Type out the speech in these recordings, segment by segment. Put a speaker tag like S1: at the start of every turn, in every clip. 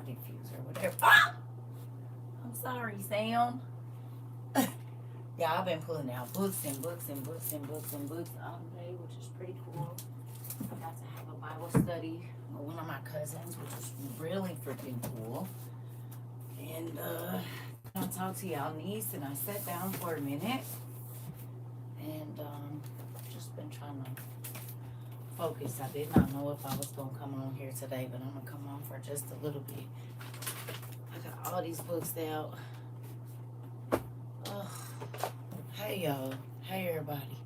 S1: diffuser, whatever. Ah! I'm sorry, Sam. Yeah, I've been pulling out books and books and books and books and books all day, which is pretty cool. I got to have a Bible study with one of my cousins, which is really freaking cool. And then I talked to y'all niece, and I sat down for a minute, and just been trying to focus. I did not know if I was gonna come on here today, but I'm gonna come on for just a little bit. I got all these books out. Ugh. Hey y'all. Hey everybody.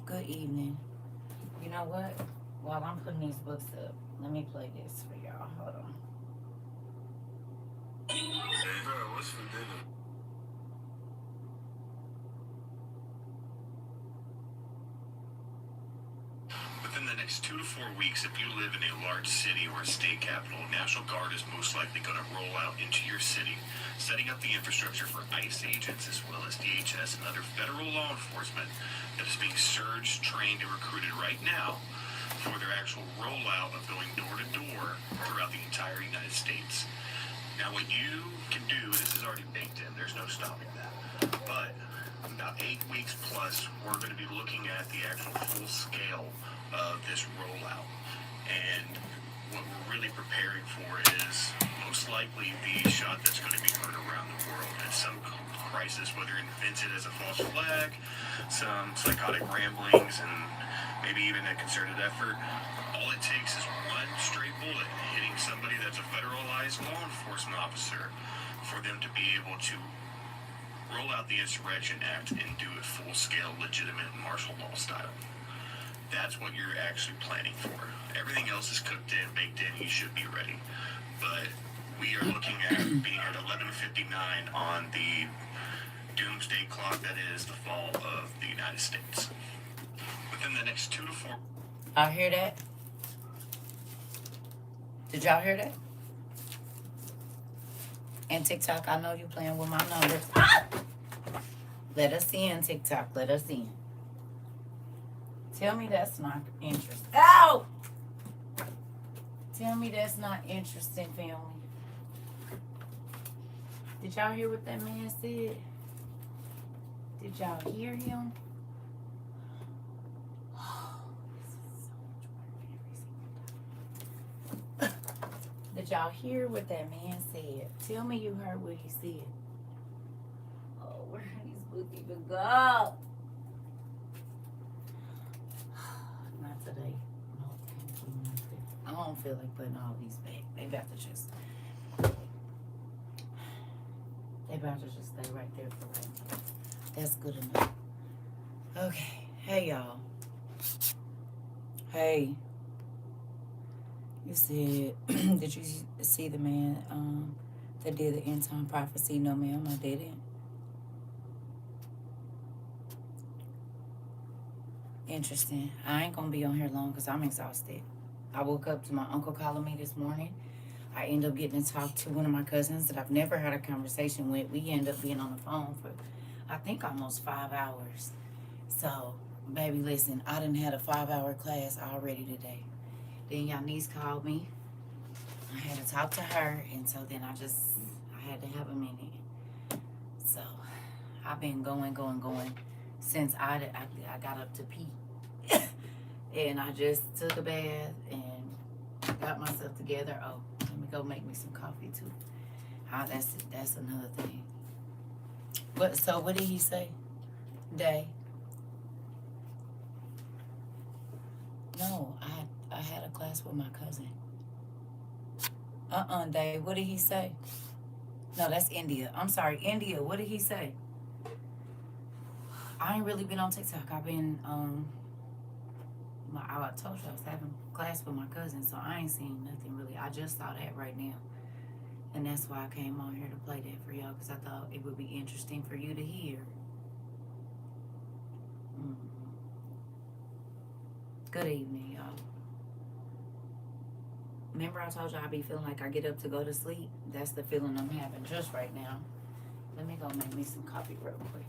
S1: Good evening. You know what? While I'm putting these books up, let me play this for y'all. Hold on. Hey, bro, what's for dinner? Within the next 2 to 4 weeks, if you live in a large city or a state capital, National Guard is most likely going to roll out into your city, setting up the infrastructure for ICE agents as well as DHS and other federal law enforcement that is being surged, trained, and recruited right now for their actual rollout of going door to door throughout the entire United States. Now, what you can do, this is already baked in. There's no stopping that. But about 8 weeks plus, we're going to be looking at the actual full scale of this rollout. And what we're really preparing for is most likely the shot that's going to be heard around the world at some crisis, whether invented as a false flag, some psychotic ramblings, and maybe even a concerted effort. All it takes is one stray bullet hitting somebody that's a federalized law enforcement officer for them to be able to roll out the Insurrection Act and do it full-scale, legitimate martial law style. That's what you're actually planning for. Everything else is cooked in, baked in, you should be ready. But we are looking at being at 11:59 on the doomsday clock that is the fall of the United States. Within the next 2 to 4... Y'all hear that? Did y'all hear that? And TikTok, I know you playing with my numbers. Ah! Let us in, TikTok. Let us in. Tell me that's not interesting. Ow! Tell me that's not interesting, family. Did y'all hear what that man said? Did y'all hear him? Oh, this is so much work every single time. Did y'all hear what that man said? Tell me you heard what he said. Oh, where did these books even go? Not today. No, thank you. I don't feel like putting all these back. They about to just stay right there for right now. That's good enough. Okay. Hey, y'all. Hey. You said, did you see the man that did the end time prophecy? No, ma'am, I didn't. Interesting. I ain't gonna be on here long because I'm exhausted. I woke up to my uncle calling me this morning. I ended up getting to talk to one of my cousins that I've never had a conversation with. We ended up being on the phone for, I think, almost 5 hours. So, baby, listen, I done had a 5-hour class already today. Then y'all niece called me. I had to talk to her, and so then I had to have a minute. So, I've been going since I got up to pee. And I just took a bath and got myself together. Oh, let me go make me some coffee too. That's another thing. So what did he say? Day? No, I had a class with my cousin. Day. What did he say? No, that's India. I'm sorry, India. What did he say? I ain't really been on TikTok. I've been I told you I was having class with my cousin, so I ain't seen nothing really. I just saw that right now, and that's why I came on here to play that for y'all, because I thought it would be interesting for you to hear. Good evening, y'all. Remember I told you I be feeling like I get up to go to sleep? That's the feeling I'm having just right now. Let me go make me some coffee real quick.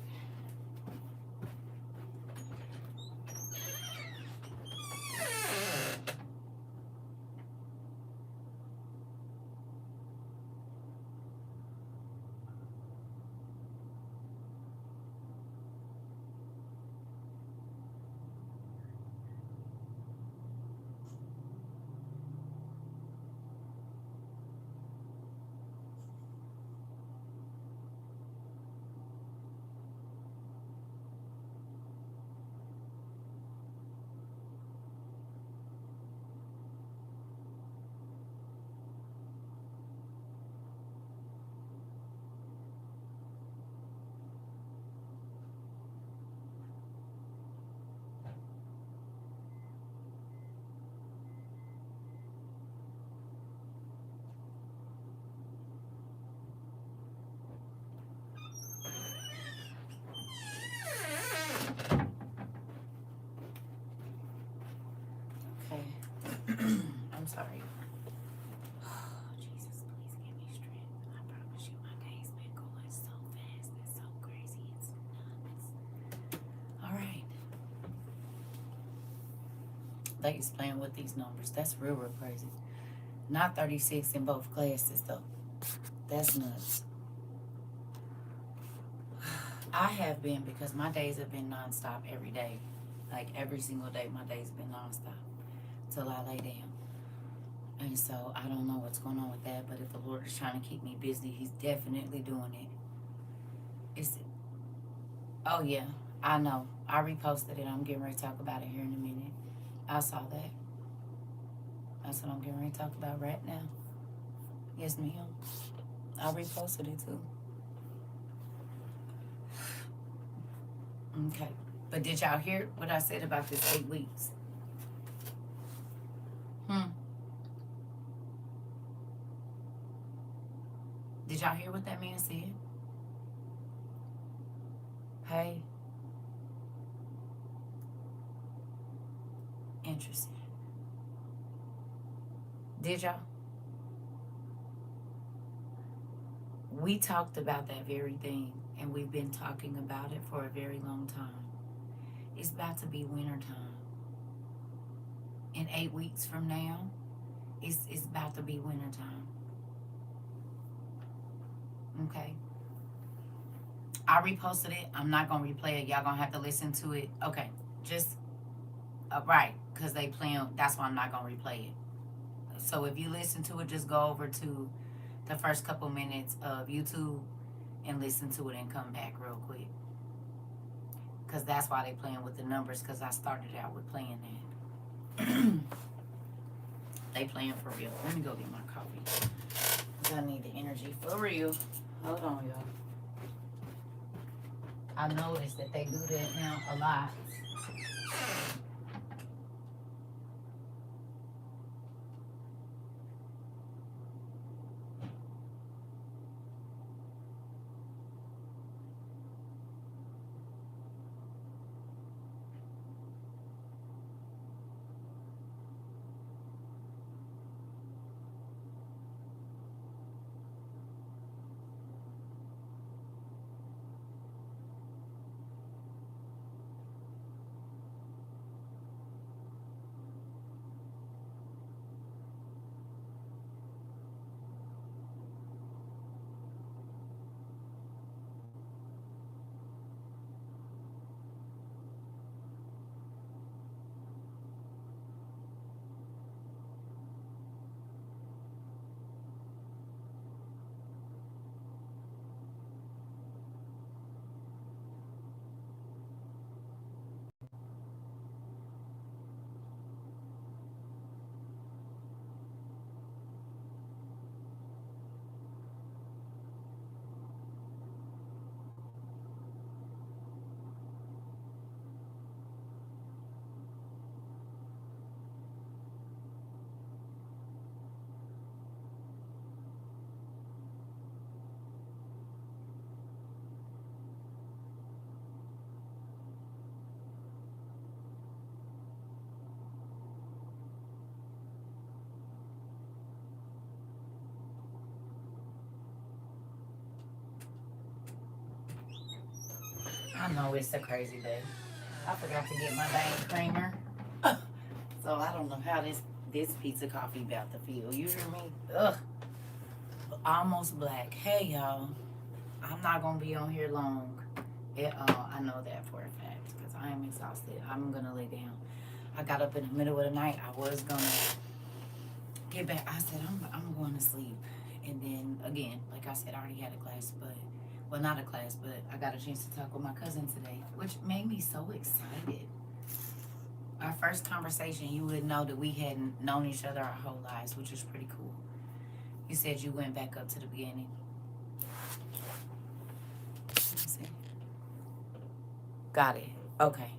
S2: ladies playing with these numbers. That's real, real crazy. Not 36 in both classes, though. That's nuts. I have been, because my days have been nonstop every day. Like every single day, my day's been nonstop till I lay down. And so I don't know what's going on with that, but if the Lord is trying to keep me busy, He's definitely doing it. Oh, yeah, I know. I reposted it. I'm getting ready to talk about it here in a minute. I saw that. That's what I'm getting ready to talk about right now. Yes, ma'am. I reposted it too. Okay. But did y'all hear what I said about this 8 weeks? Hmm. Did y'all hear what that man said? Hey, interesting. Did y'all? We talked about that very thing, and we've been talking about it for a very long time. It's about to be winter time. In 8 weeks from now, it's about to be winter time. Okay. I reposted it. I'm not gonna replay it. Y'all gonna have to listen to it. Okay. Just right, because they playing. That's why I'm not gonna replay it. So if you listen to it, just go over to the first couple minutes of YouTube and listen to it and come back real quick. Because that's why they playing with the numbers, because I started out with playing that. They playing for real. Let me go get my coffee. I need the energy for real. Hold on, y'all. I noticed that they do that now a lot. I know it's a crazy day. I forgot to get my dang creamer. So I don't know how this pizza coffee about to feel. You hear me? Ugh. Almost black. Hey y'all. I'm not gonna be on here long at all. I know that for a fact because I am exhausted. I'm gonna lay down. I got up in the middle of the night. I was gonna get back. I said I'm going to sleep, and then again, like I said, I already had a class, but well, not a class, but I got a chance to talk with my cousin today, which made me so excited. Our first conversation, you would know that we hadn't known each other our whole lives, which is pretty cool. You said you went back up to the beginning. Let me see. Got it. Okay.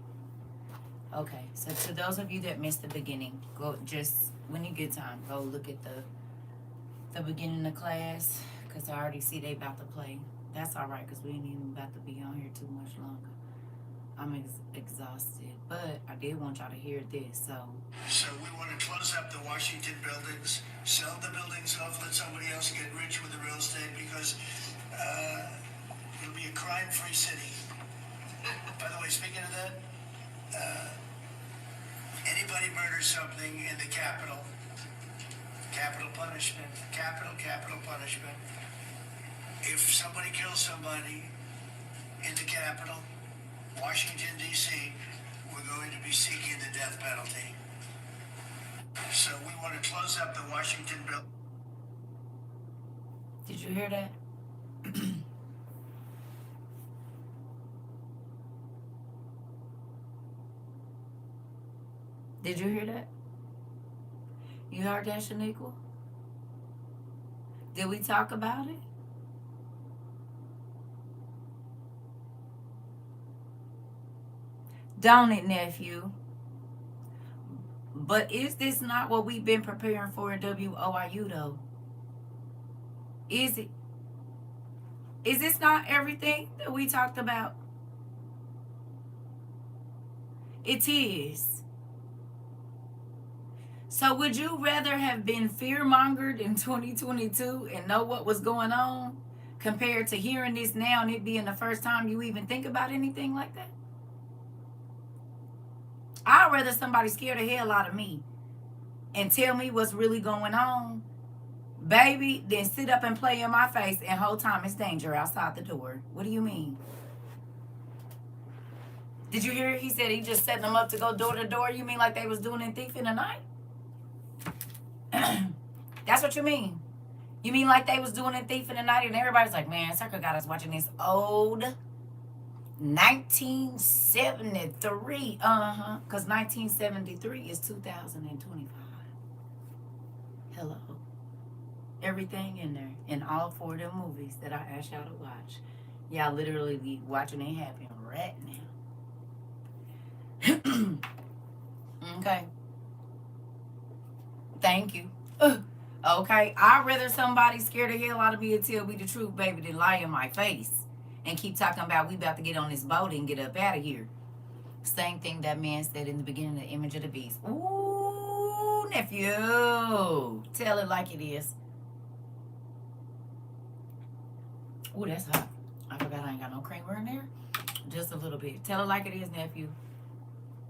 S2: Okay. So to those of you that missed the beginning, go just when you get time, go look at the beginning of class, because I already see they about to play. That's all right, because we ain't even about to be on here too much longer. I'm exhausted, but I did want y'all to hear this. So we want to close up the Washington buildings, sell the buildings off, let somebody else get rich with the real estate, because it'll be a crime-free city. By the way, speaking of that, anybody
S3: somebody murders something in the Capitol, capital punishment, capital punishment. If somebody kills somebody in the Capitol, Washington, D.C., we're going to be seeking the death penalty. So we want to close up the Washington bill.
S2: Did you hear that? Did you hear that? You heard that, Shaniqua? Did we talk about it? Don't it, nephew? But is this not what we've been preparing for at WOIU, though? Is it? Is this not everything that we talked about? It is. So would you rather have been fear-mongered in 2022 and know what was going on compared to hearing this now and it being the first time you even think about anything like that? I'd rather somebody scare the hell out of me and tell me what's really going on, baby, than sit up and play in my face and whole time it's danger outside the door. What do you mean? Did you hear? He said he just setting them up to go door to door. You mean like they was doing in Thief in the Night? That's what you mean. You mean like they was doing in Thief in the Night and everybody's like, man, CERCA got us watching this old 1973. Because 1973 is 2025. Hello. Everything in there. In all 4 of them movies that I asked y'all to watch. Y'all literally be watching it happen right now. Okay. Thank you. Okay. I'd rather somebody scare the hell out of me and tell me the truth, baby, than lie in my face and keep talking about we about to get on this boat and get up out of here. Same thing that man said in the beginning of the Image of the Beast. Ooh, nephew. Tell it like it is. Ooh, that's hot. I forgot I ain't got no creamer in there. Just a little bit. Tell it like it is, nephew.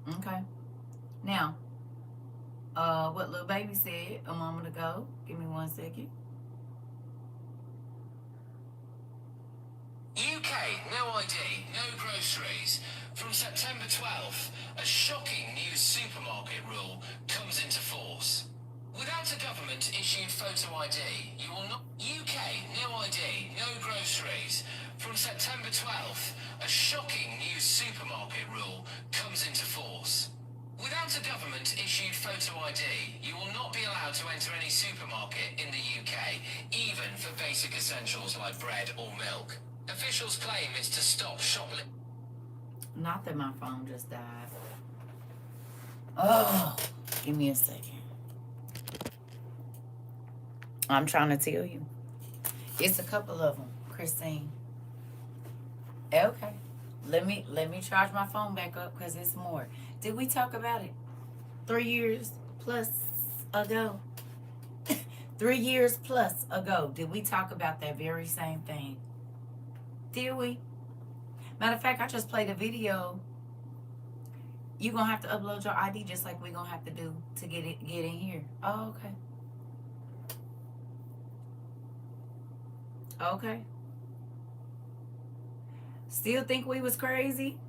S2: Okay. Now, what little baby said a moment ago. Give me 1 second.
S4: UK, no ID, no groceries. From September 12th, a shocking new supermarket rule comes into force. Without a government-issued photo ID, you will not... UK, no ID, no groceries. From September 12th, a shocking new supermarket rule comes into force. Without a government-issued photo ID, you will not be allowed to enter any supermarket in the UK, even for basic essentials like bread or milk. Officials claim it's to stop shoplifting.
S2: Not that my phone just died. Oh, give me a second. I'm trying to tell you. It's a couple of them, Christine. Okay. Let me charge my phone back up because it's more. Did we talk about it 3 years plus ago? 3 years plus ago, did we talk about that very same thing? Did we? Matter of fact, I just played a video. You're going to have to upload your ID just like we're going to have to do to get in here. Oh, okay. Okay. Still think we was crazy?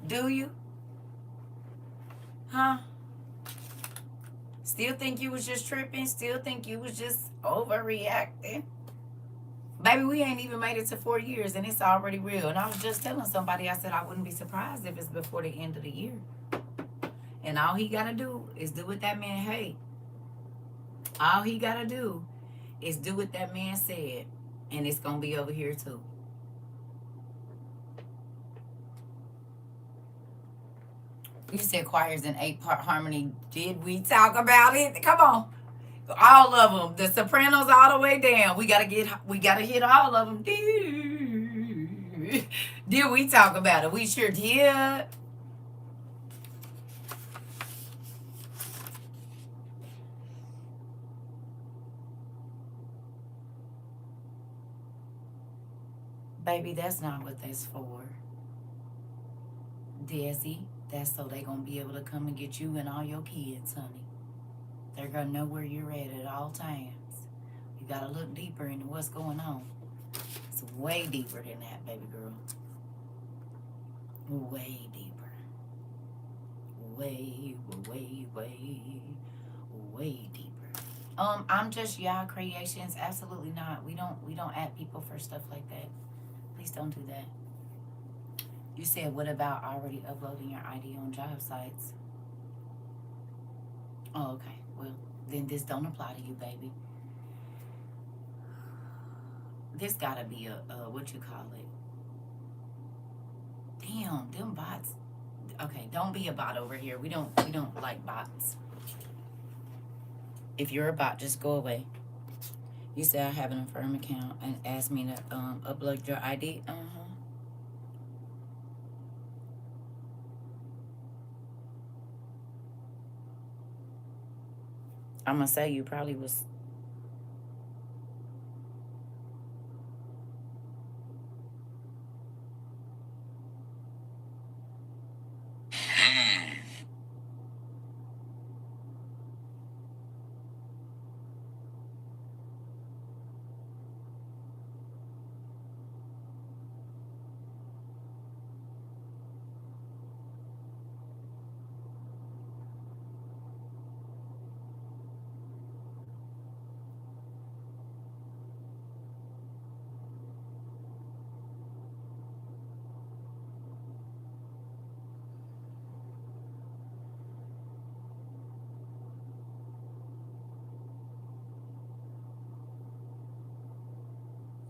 S2: Do you? Huh? Still think you was just tripping? Still think you was just overreacting? Baby, we ain't even made it to 4 years and it's already real. And I was just telling somebody, I said I wouldn't be surprised if it's before the end of the year. And all he got to do is do what that man, hey, all he got to do is do what that man said. And it's going to be over here too. You said choirs in 8-part harmony. Did we talk about it? Come on. All of them. The sopranos all the way down. We gotta hit all of them. Did we talk about it? We sure did. Baby, that's not what that's for. Desi, That's so they gonna be able to come and get you and all your kids, honey. They're gonna know where you're at all times. You gotta look deeper into what's going on. It's way deeper than that, baby girl. Way deeper. Way deeper. I'm just y'all creations. Absolutely not. We don't add people for stuff like that. Please don't do that. You said, what about already uploading your ID on job sites? Oh, okay. Well, then this don't apply to you, baby. This gotta be a what you call it? Damn, them bots. Okay, don't be a bot over here. We don't like bots. If you're a bot, just go away. You said I have an Affirm account and asked me to upload your ID. I'm gonna say you probably was.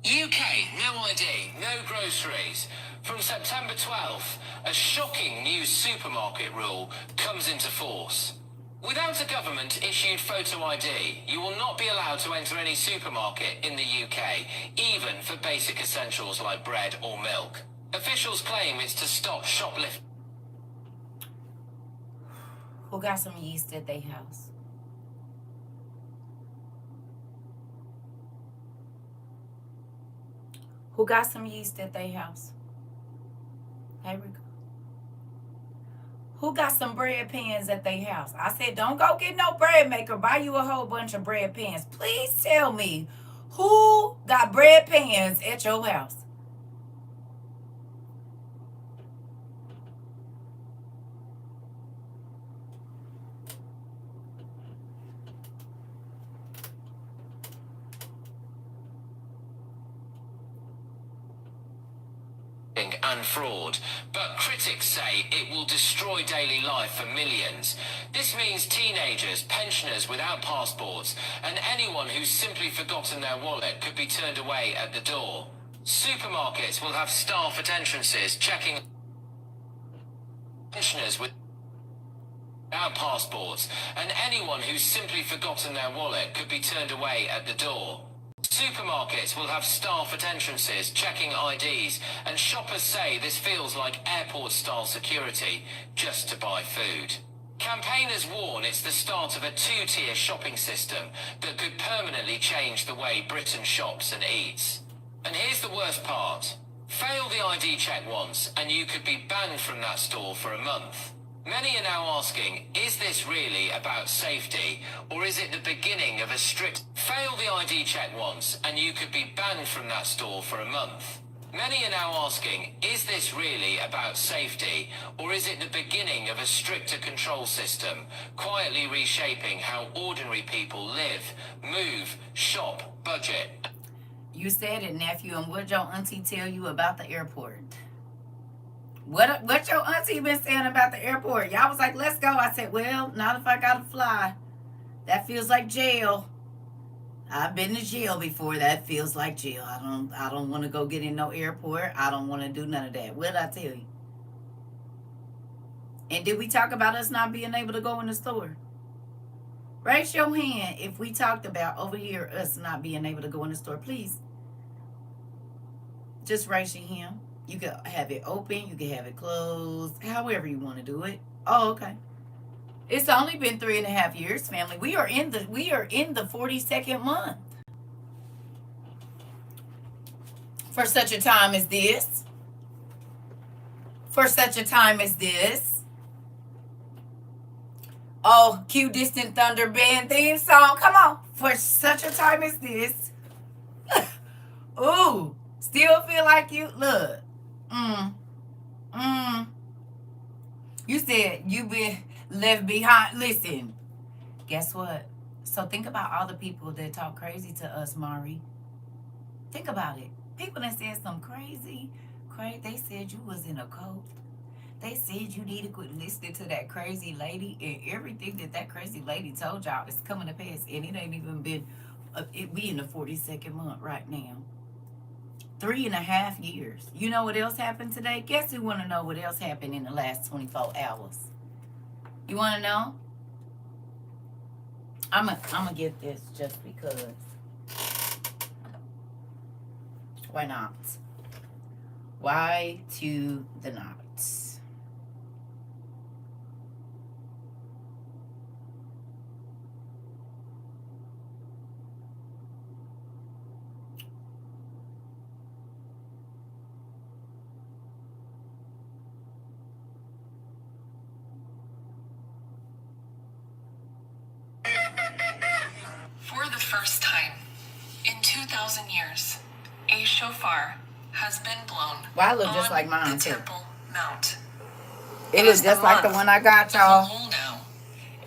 S4: UK, no ID, no groceries. From September 12th, a shocking new supermarket rule comes into force. Without a government-issued photo ID, you will not be allowed to enter any supermarket in the UK, even for basic essentials like bread or milk. Officials claim it's to stop shoplifting.
S2: Who got some yeast at their house? Who got some yeast at their house? Here we go. Who got some bread pans at their house? I said, don't go get no bread maker. Buy you a whole bunch of bread pans. Please tell me who got bread pans at your house?
S4: And fraud, but critics say it will destroy daily life for millions. This means teenagers, pensioners without passports, and anyone who's simply forgotten their wallet could be turned away at the door. Supermarkets will have staff at entrances checking pensioners without passports, and anyone who's simply forgotten their wallet could be turned away at the door. Supermarkets will have staff at entrances checking IDs, and shoppers say this feels like airport-style security just to buy food. Campaigners warn it's the start of a two-tier shopping system that could permanently change the way Britain shops and eats. And here's the worst part. Fail the ID check once, and you could be banned from that store for a month. Many are now asking, is this really about safety, or is it the beginning of a strict... Fail the ID check once, and you could be banned from that store for a month. Many are now asking, is this really about safety, or is it the beginning of a stricter control system, quietly reshaping how ordinary people live, move, shop, budget?
S2: You said it, nephew, and what your auntie tell you about the airport? What your auntie been saying about the airport? Y'all was like, let's go. I said, well, not if I gotta fly. That feels like jail. I've been to jail before. That feels like jail. I don't want to go get in no airport. I don't want to do none of that. What'd I tell you? And did we talk about us not being able to go in the store? Raise your hand if we talked about over here us not being able to go in the store, please. Just raise your hand. You can have it open, you can have it closed, however you want to do it. Oh, okay. It's only been 3.5 years, family. We are in the 42nd month. For such a time as this. For such a time as this. Oh, cue Distant Thunder Band theme song. Come on. For such a time as this. Ooh. Still feel like you. Look. Mm. You said you been left behind. Listen. Guess what? So think about all the people that talk crazy to us, Mari. Think about it. People that said some crazy. They said you was in a cult. They said you need to quit listening to that crazy lady, and everything that crazy lady told y'all is coming to pass. And it ain't even been, we in the 42nd month right now. 3.5 years. You know what else happened today? Guess who want to know what else happened in the last 24 hours? You want to know? I'm gonna get this just because. Why not? Why to the not?
S5: For the first time in 2,000 years, a shofar has been blown.
S2: Well, I look just like mine
S5: the
S2: too.
S5: Temple Mount.
S2: It is just like the one I got, y'all.
S5: Elul now.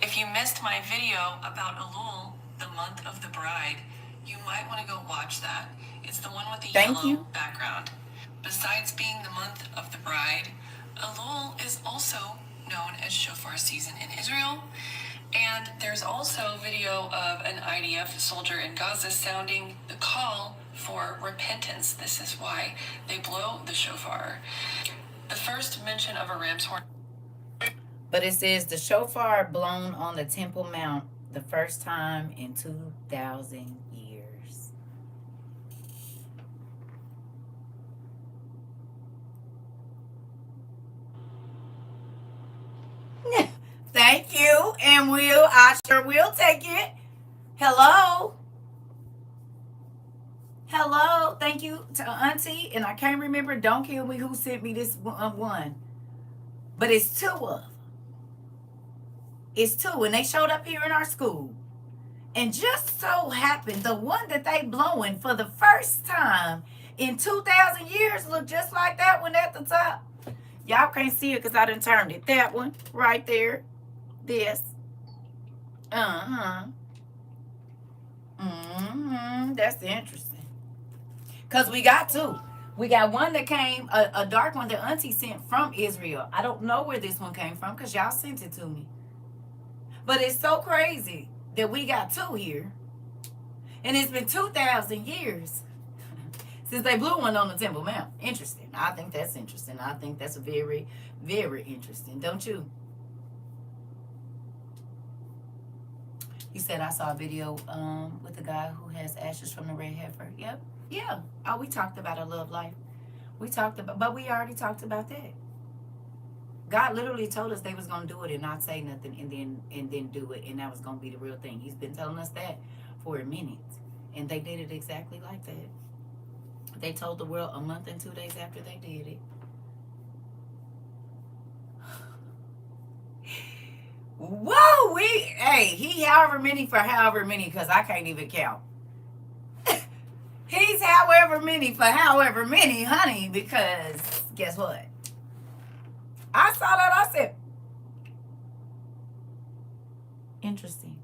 S5: If you missed my video about Elul, the month of the bride, you might want to go watch that. It's the one with the yellow background. Besides being the month of the bride, Elul is also known as shofar season in Israel. And there's also video of an IDF soldier in Gaza sounding the call for repentance. This is why they blow the shofar. The first mention of a ram's horn.
S2: But it says the shofar blown on the Temple Mount the first time in 2,000 years. Thank you, and I sure will take it. Hello. Thank you to Auntie, and I can't remember. Don't kill me. Who sent me this one? But it's 2 of them. It's 2, and they showed up here in our school. And just so happened, the one that they blowing for the first time in 2,000 years look just like that one at the top. Y'all can't see it because I done turned it. That one right there. This. That's interesting. Because we got 2. We got one that came, a dark one that Auntie sent from Israel. I don't know where this one came from because y'all sent it to me. But it's so crazy that we got 2 here. And it's been 2,000 years since they blew one on the Temple Mount. Interesting. I think that's interesting. I think that's very, very interesting. Don't you? He said, I saw a video with the guy who has ashes from the red heifer. Yep. Yeah. Oh, we talked about a love life. But we already talked about that. God literally told us they was going to do it and not say nothing and then do it. And that was going to be the real thing. He's been telling us that for a minute. And they did it exactly like that. They told the world a month and 2 days after they did it. Whoa, he however many for however many, because I can't even count. He's however many for however many, honey, because guess what? I saw that, I said, interesting.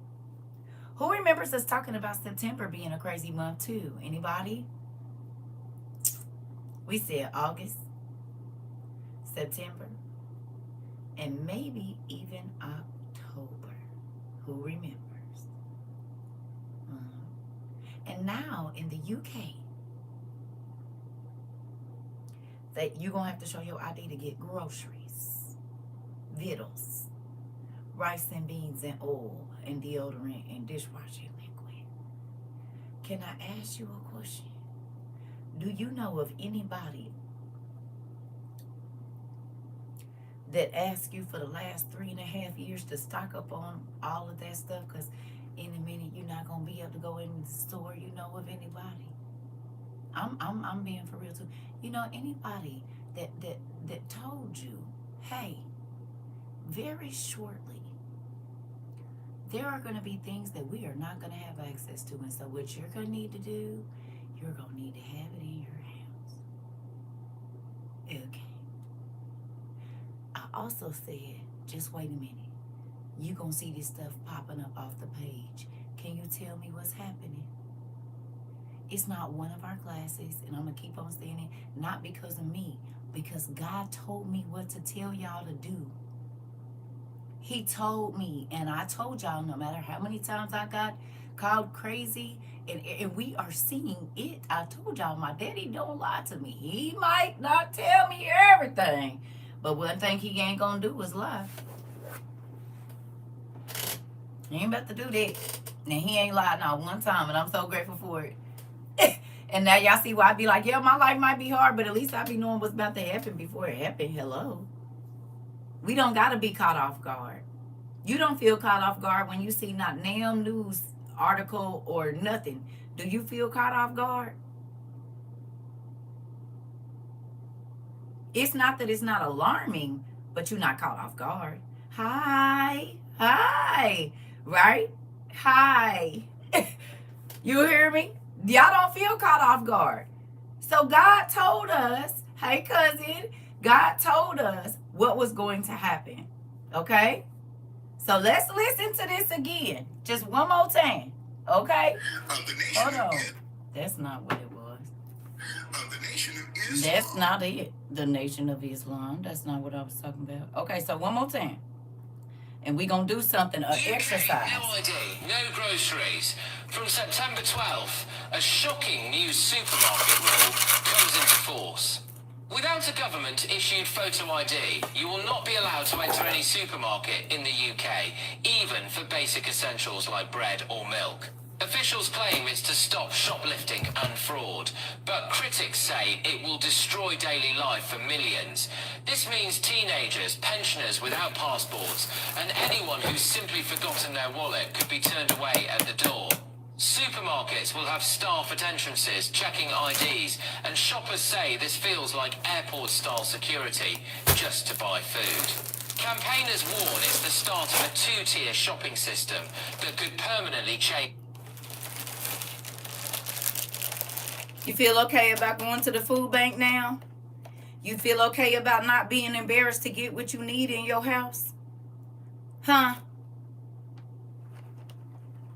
S2: Who remembers us talking about September being a crazy month too? Anybody? We said August, September, and maybe even October. Who remembers? And now in the UK, that you're going to have to show your ID to get groceries, vittles, rice and beans and oil and deodorant and dishwashing liquid. Can I ask you a question? Do you know of anybody that asked you for the last 3.5 years to stock up on all of that stuff? Because in a minute you're not gonna be able to go in the store. You know of anybody? I'm being for real too. You know anybody that told you, hey, very shortly there are going to be things that we are not going to have access to. And so what you're going to need to do, you're going to need to have it in your house. Okay. I also said, just wait a minute. You're going to see this stuff popping up off the page. Can you tell me what's happening? It's not one of our classes, and I'm going to keep on saying it, not because of me, because God told me what to tell y'all to do. He told me, and I told y'all, no matter how many times I got called crazy, and we are seeing it. I told y'all, my daddy don't lie to me. He might not tell me everything, but one thing he ain't going to do is lie. He ain't about to do that. And he ain't lied not one time, and I'm so grateful for it. And now y'all see why I be like, yeah, my life might be hard, but at least I be knowing what's about to happen before it happened. Hello. We don't got to be caught off guard. You don't feel caught off guard when you see not damn news article or nothing. Do you feel caught off guard? It's not that it's not alarming, but you're not caught off guard. Hi. Right? Hi. You hear me? Y'all don't feel caught off guard. So God told us, hey cousin, God told us what was going to happen. Okay? So let's listen to this again. Just one more time. Okay? Hold on. That's not what it was.
S1: The Nation of Islam.
S2: That's not it. The Nation of Islam. That's not what I was talking about. Okay, so one more time. And we're going to do something, an exercise.
S4: No ID, no groceries. From September 12th, a shocking new supermarket rule comes into force. Without a government-issued photo ID, you will not be allowed to enter any supermarket in the UK, even for basic essentials like bread or milk. Officials claim it's to stop shoplifting and fraud, but critics say it will destroy daily life for millions. This means teenagers, pensioners without passports, and anyone who's simply forgotten their wallet could be turned away at the door. Supermarkets will have staff at entrances checking IDs, and shoppers say this feels like airport-style security just to buy food. Campaigners warn it's the start of a two-tier shopping system that could permanently change.
S2: You feel okay about going to the food bank now? You feel okay about not being embarrassed to get what you need in your house? Huh?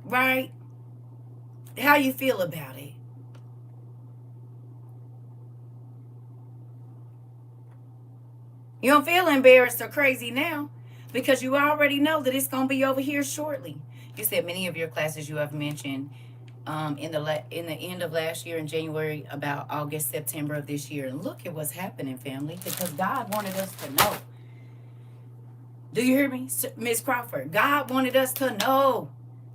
S2: Right? How you feel about it? You don't feel embarrassed or crazy now because you already know that it's going to be over here shortly. You said many of your classes you have mentioned in the end of last year in January, about August, September of this year. And look at what's happening, family, because God wanted us to know. Do you hear me, Miss Crawford? God wanted us to know.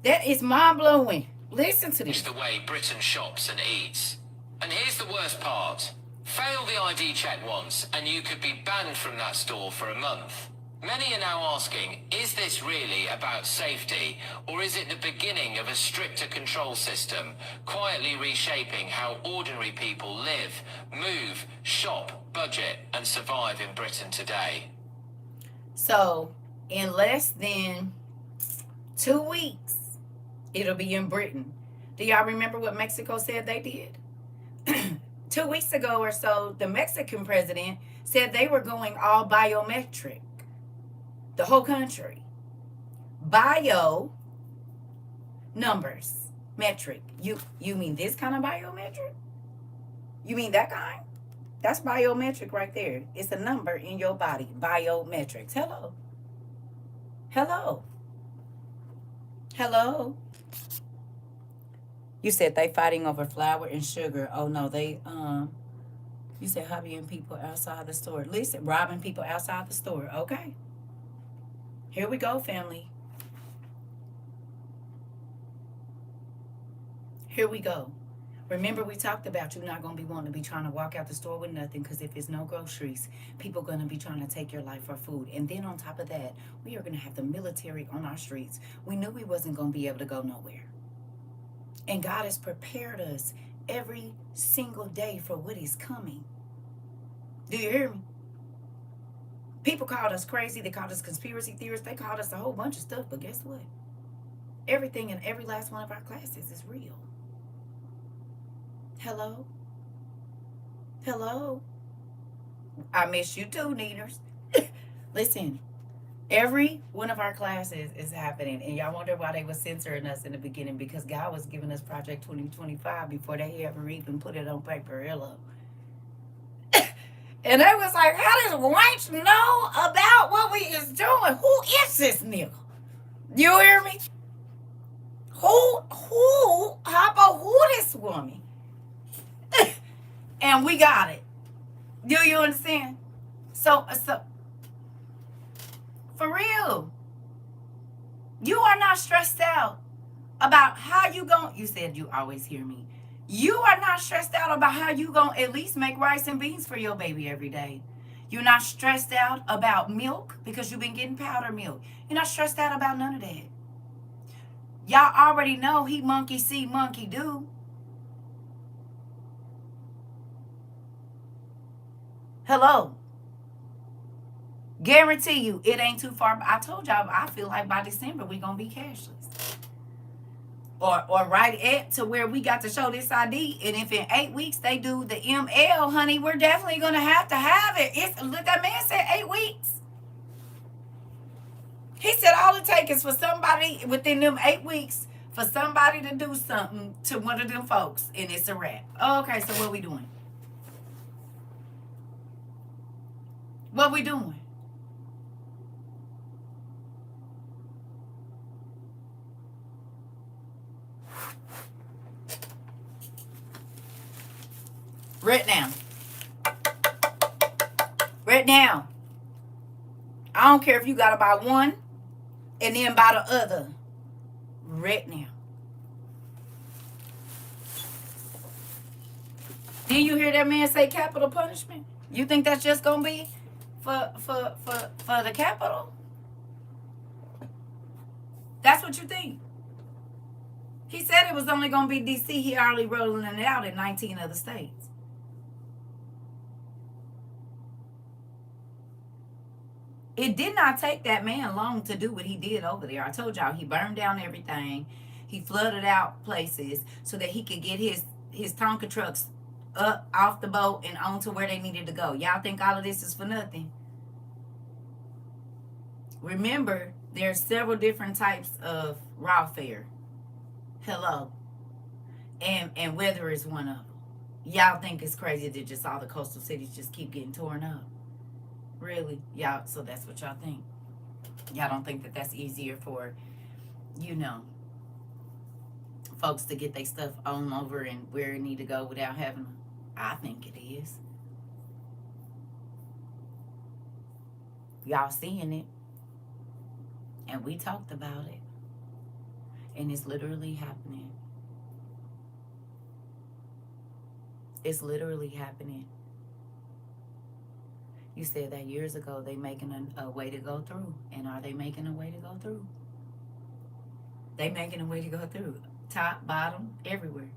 S2: That is mind-blowing. Listen to this.
S4: It's the way Britain shops and eats. And here's the worst part. Fail the ID check once, and you could be banned from that store for a month. Many are now asking, is this really about safety, or is it the beginning of a stricter control system, quietly reshaping how ordinary people live, move, shop, budget, and survive in Britain today?
S2: So, in less than 2 weeks, it'll be in Britain. Do y'all remember what Mexico said they did? 2 weeks ago or so, the Mexican president said they were going all biometric. The whole country. Bio numbers. Metric. You mean this kind of biometric? You mean that kind? That's biometric right there. It's a number in your body. Biometrics. Hello. Hello. Hello. You said they fighting over flour and sugar. Oh no, they you said hobbying people outside the store. Listen, robbing people outside the store. Okay. Here we go, family. Here we go. Remember, we talked about you're not going to be wanting to be trying to walk out the store with nothing, because if it's no groceries, people are going to be trying to take your life for food. And then on top of that, we are going to have the military on our streets. We knew we wasn't going to be able to go nowhere. And God has prepared us every single day for what is coming. Do you hear me? People called us crazy. They called us conspiracy theorists. They called us a whole bunch of stuff. But guess what? Everything in every last one of our classes is real. Hello? Hello? I miss you too, Neaters. Listen, every one of our classes is happening, and y'all wonder why they were censoring us in the beginning, because God was giving us Project 2025 before they ever even put it on paper. Hello. And they was like, how does whites know about what we is doing? Who is this nigga? You hear me? How about who this woman? And we got it. Do you understand? So for real, you are not stressed out about how you said you always hear me. You are not stressed out about how you gonna at least make rice and beans for your baby every day. You're not stressed out about milk because you've been getting powder milk. You're not stressed out about none of that. Y'all already know he monkey see, monkey do. Hello. Guarantee you it ain't too far. I told y'all I feel like by December we gonna be cashless. Or right at to where we got to show this ID. And if in 8 weeks they do the ML, honey, we're definitely gonna have to have it. That man said 8 weeks. He said all it takes is for somebody within them 8 weeks for somebody to do something to one of them folks, and it's a wrap. Okay, so what we doing? What we doing? Right now. Right now. I don't care if you gotta buy one and then buy the other. Right now. Did you hear that man say capital punishment? You think that's just gonna be for the capital? That's what you think. He said it was only gonna be DC. He already rolling it out in 19 other states. It did not take that man long to do what he did over there. I told y'all he burned down everything. He flooded out places so that he could get his Tonka trucks up off the boat and on to where they needed to go. Y'all think all of this is for nothing? Remember, there's several different types of raw fare. Hello. And weather is one of them. Y'all think it's crazy that just all the coastal cities just keep getting torn up? Really? Y'all, so that's what y'all think? Y'all don't think that that's easier for, folks to get their stuff on over and where it need to go without having to? I think it is. Y'all seeing it. And we talked about it. And it's literally happening. It's literally happening. You said that years ago they making a way to go through. And are they making a way to go through? They making a way to go through. Top, bottom, everywhere.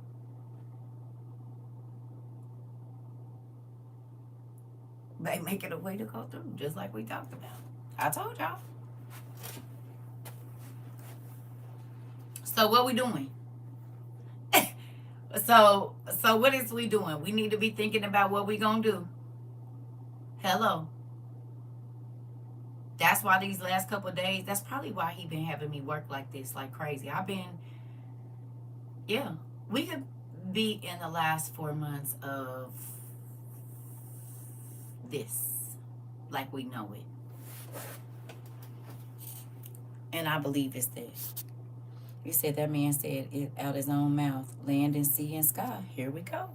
S2: They making a way to go through, just like we talked about. I told y'all. So what we doing? So what is we doing? We need to be thinking about what we gonna do. Hello. That's why these last couple of days, that's probably why he been having me work like this, like crazy. We could be in the last 4 months of this, like we know it. And I believe it's this. You said that man said it out his own mouth, land and sea and sky. Here we go.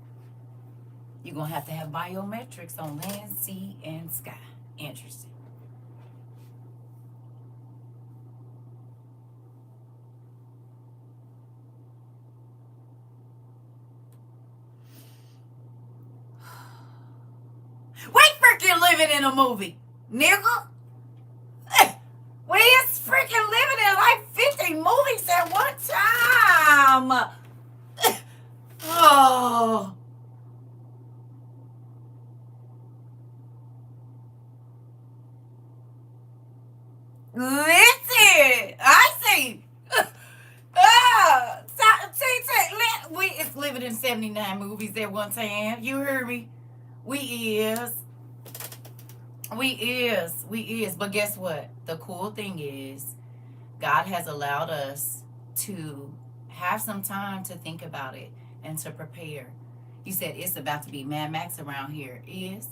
S2: You're going to have biometrics on land, sea, and sky. Interesting. We freaking living in a movie, nigga. We is freaking living in like 50 movies at one time. Oh. Listen, I see. living in 79 movies at one time. You heard me? We is. But guess what? The cool thing is, God has allowed us to have some time to think about it and to prepare. You said it's about to be Mad Max around here. Is.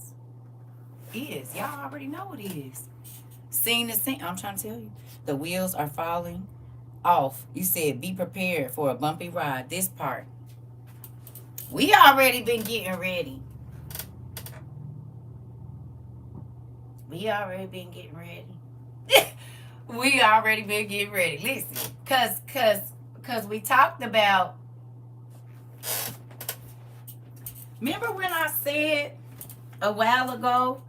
S2: Y'all already know it is. Scene to scene. I'm trying to tell you. The wheels are falling off. You said be prepared for a bumpy ride. This part. We already been getting ready. We already been getting ready. Listen, cause we talked about. Remember when I said a while ago?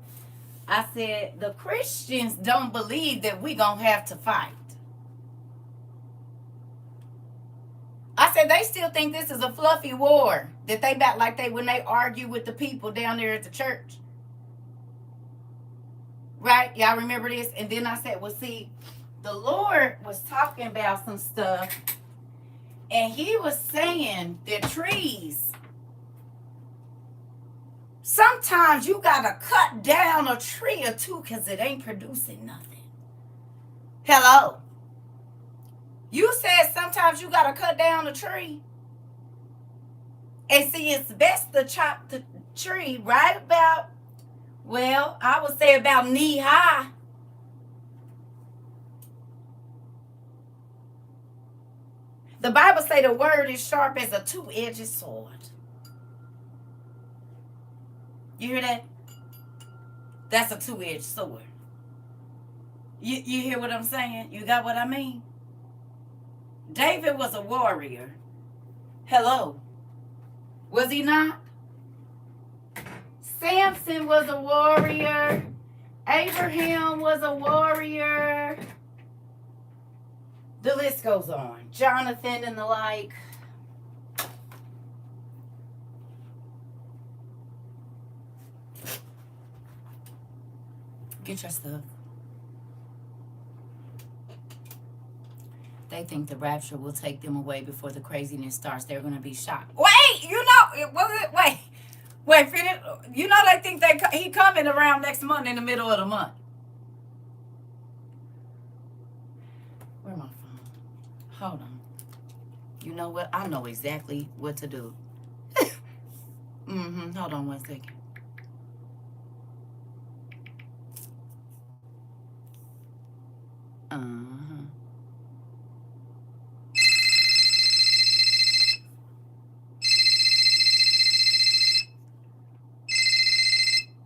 S2: I said the Christians don't believe that we gonna have to fight. I said they still think this is a fluffy war that they bat like they when they argue with the people down there at the church. Right? Y'all remember this? And then I said, well, see, the Lord was talking about some stuff, and he was saying that trees, sometimes you got to cut down a tree or two because it ain't producing nothing. Hello? You said sometimes you got to cut down a tree. And see, it's best to chop the tree right about, well, I would say about knee high. The Bible say the word is sharp as a two-edged sword. You hear that? That's a two-edged sword. You hear what I'm saying? You got what I mean? David was a warrior. Hello. Was he not? Samson was a warrior. Abraham was a warrior. The list goes on. Jonathan and the like. Get your stuff. They think the rapture will take them away before the craziness starts. They're going to be shocked. Wait, finish. You know they think he coming around next month in the middle of the month. Where my phone? Hold on. You know what? I know exactly what to do. Hold on 1 second.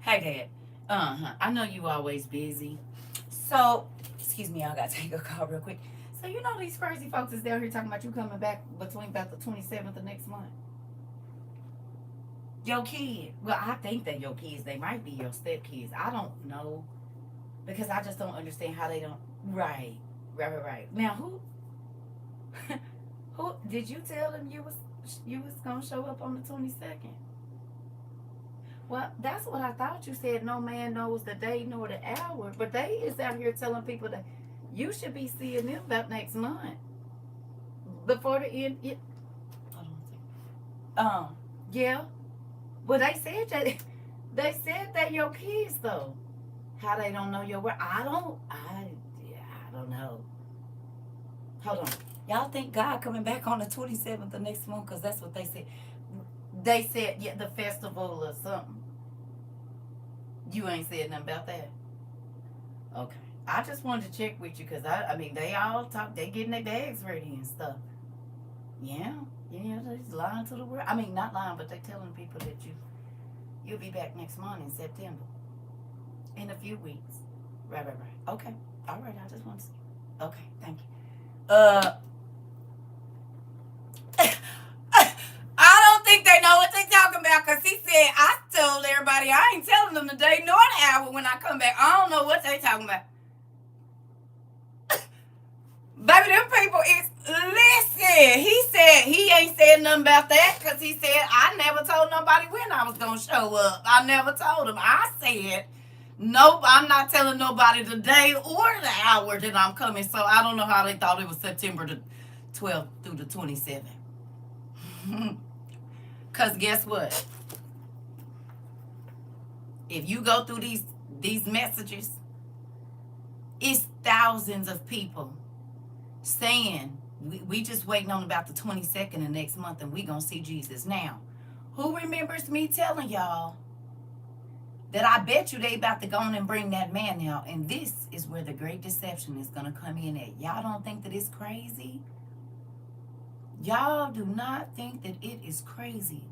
S2: Hey, Dad. I know you always busy. So, excuse me, I gotta take a call real quick. So, you know these crazy folks is down here talking about you coming back between about the 27th of next month? Your kid. Well, I think that your kids, they might be your stepkids. I don't know. Because I just don't understand how they don't. Right. Now, who did you tell them you was gonna show up on the 22nd? Well, that's what I thought you said. No man knows the day nor the hour. But they is out here telling people that you should be seeing them about next month. Before the end. Yeah. Hold on a second. Yeah. Well, they said that your kids though. How they don't know your word? I don't know. Hold on. Y'all think God coming back on the 27th of next month? Because that's what they said. They said, yeah, the festival or something. You ain't said nothing about that? Okay. I just wanted to check with you because, I mean, they all talk. They getting their bags ready and stuff. Yeah. They're just lying to the world. I mean, not lying, but they telling people that you'll be back next month in September. In a few weeks. Right. Okay. All right. I just want to see. Okay. Thank you. I don't think they know what they talking about because he said, I told everybody I ain't telling them the day nor the hour when I come back. I don't know what they talking about. Baby, them people is, listen, he said he ain't said nothing about that because he said, I never told nobody when I was going to show up. I never told him. I said, nope, I'm not telling nobody the day or the hour that I'm coming. So I don't know how they thought it was September the 12th through the 27th. Because guess what? If you go through these messages, it's thousands of people saying, we just waiting on about the 22nd of next month and we gonna see Jesus. Now, who remembers me telling y'all that I bet you they about to go on and bring that man out? And this is where the great deception is gonna come in at. Y'all don't think that it's crazy? Y'all do not think that it is crazy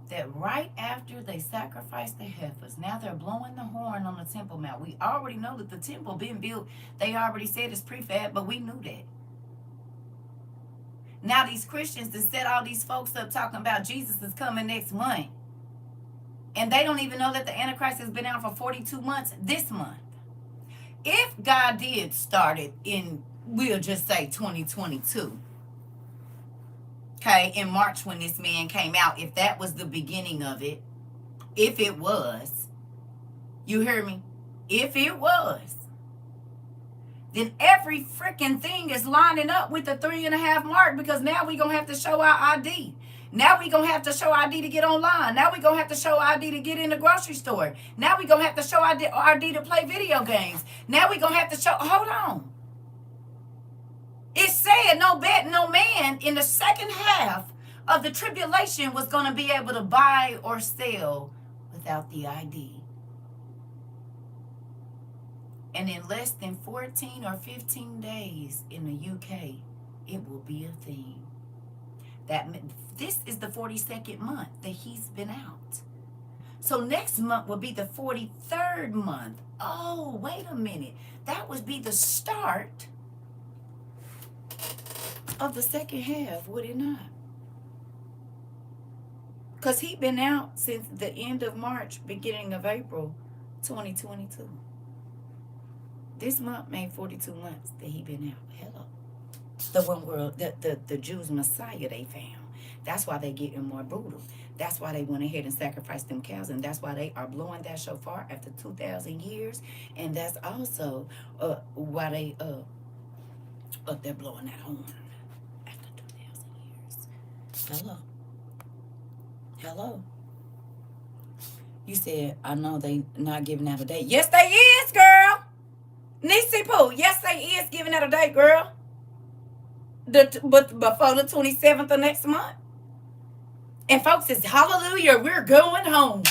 S2: that right after they sacrificed the heifers, now they're blowing the horn on the Temple Mount. We already know that the temple been built. They already said it's prefab, but we knew that. Now these Christians that set all these folks up talking about Jesus is coming next month. And they don't even know that the Antichrist has been out for 42 months this month. If God did start it in, we'll just say 2022, okay, in March when this man came out, if that was the beginning of it, if it was, you hear me? If it was, then every freaking thing is lining up with the 3.5 mark, because now we're going to have to show our ID. Now we're going to have to show ID to get online. Now we're going to have to show ID to get in the grocery store. Now we're going to have to show ID to play video games. Now we're going to have to show, hold on. It said no man in the second half of the tribulation was going to be able to buy or sell without the ID. And in less than 14 or 15 days in the UK, it will be a thing. This is the 42nd month that he's been out. So next month will be the 43rd month. Oh, wait a minute. That would be the start of the second half, would it not? Because he's been out since the end of March, beginning of April 2022. This month made 42 months that he been out. Hello. The one world, the Jews' Messiah they found. That's why they getting more brutal. That's why they went ahead and sacrificed them cows. And that's why they are blowing that shofar after 2,000 years. And that's also why they're blowing that horn after 2,000 years. Hello. Hello. You said, I know they not giving out a date. Yes, they is, girl. Nisi Pooh, yes, they is giving out a date, girl. But before the 27th of next month. And folks, it's hallelujah, we're going home.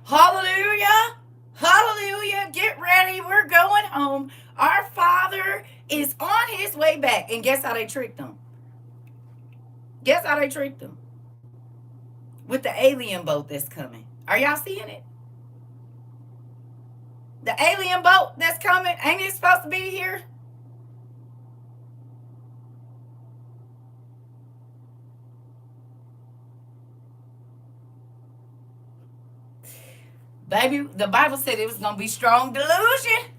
S2: Hallelujah, hallelujah, get ready, we're going home. Our Father is on his way back. And guess how they tricked them? Guess how they tricked them? With the alien boat that's coming. Are y'all seeing it? The alien boat that's coming, ain't it supposed to be here? Baby, the Bible said it was going to be strong delusion.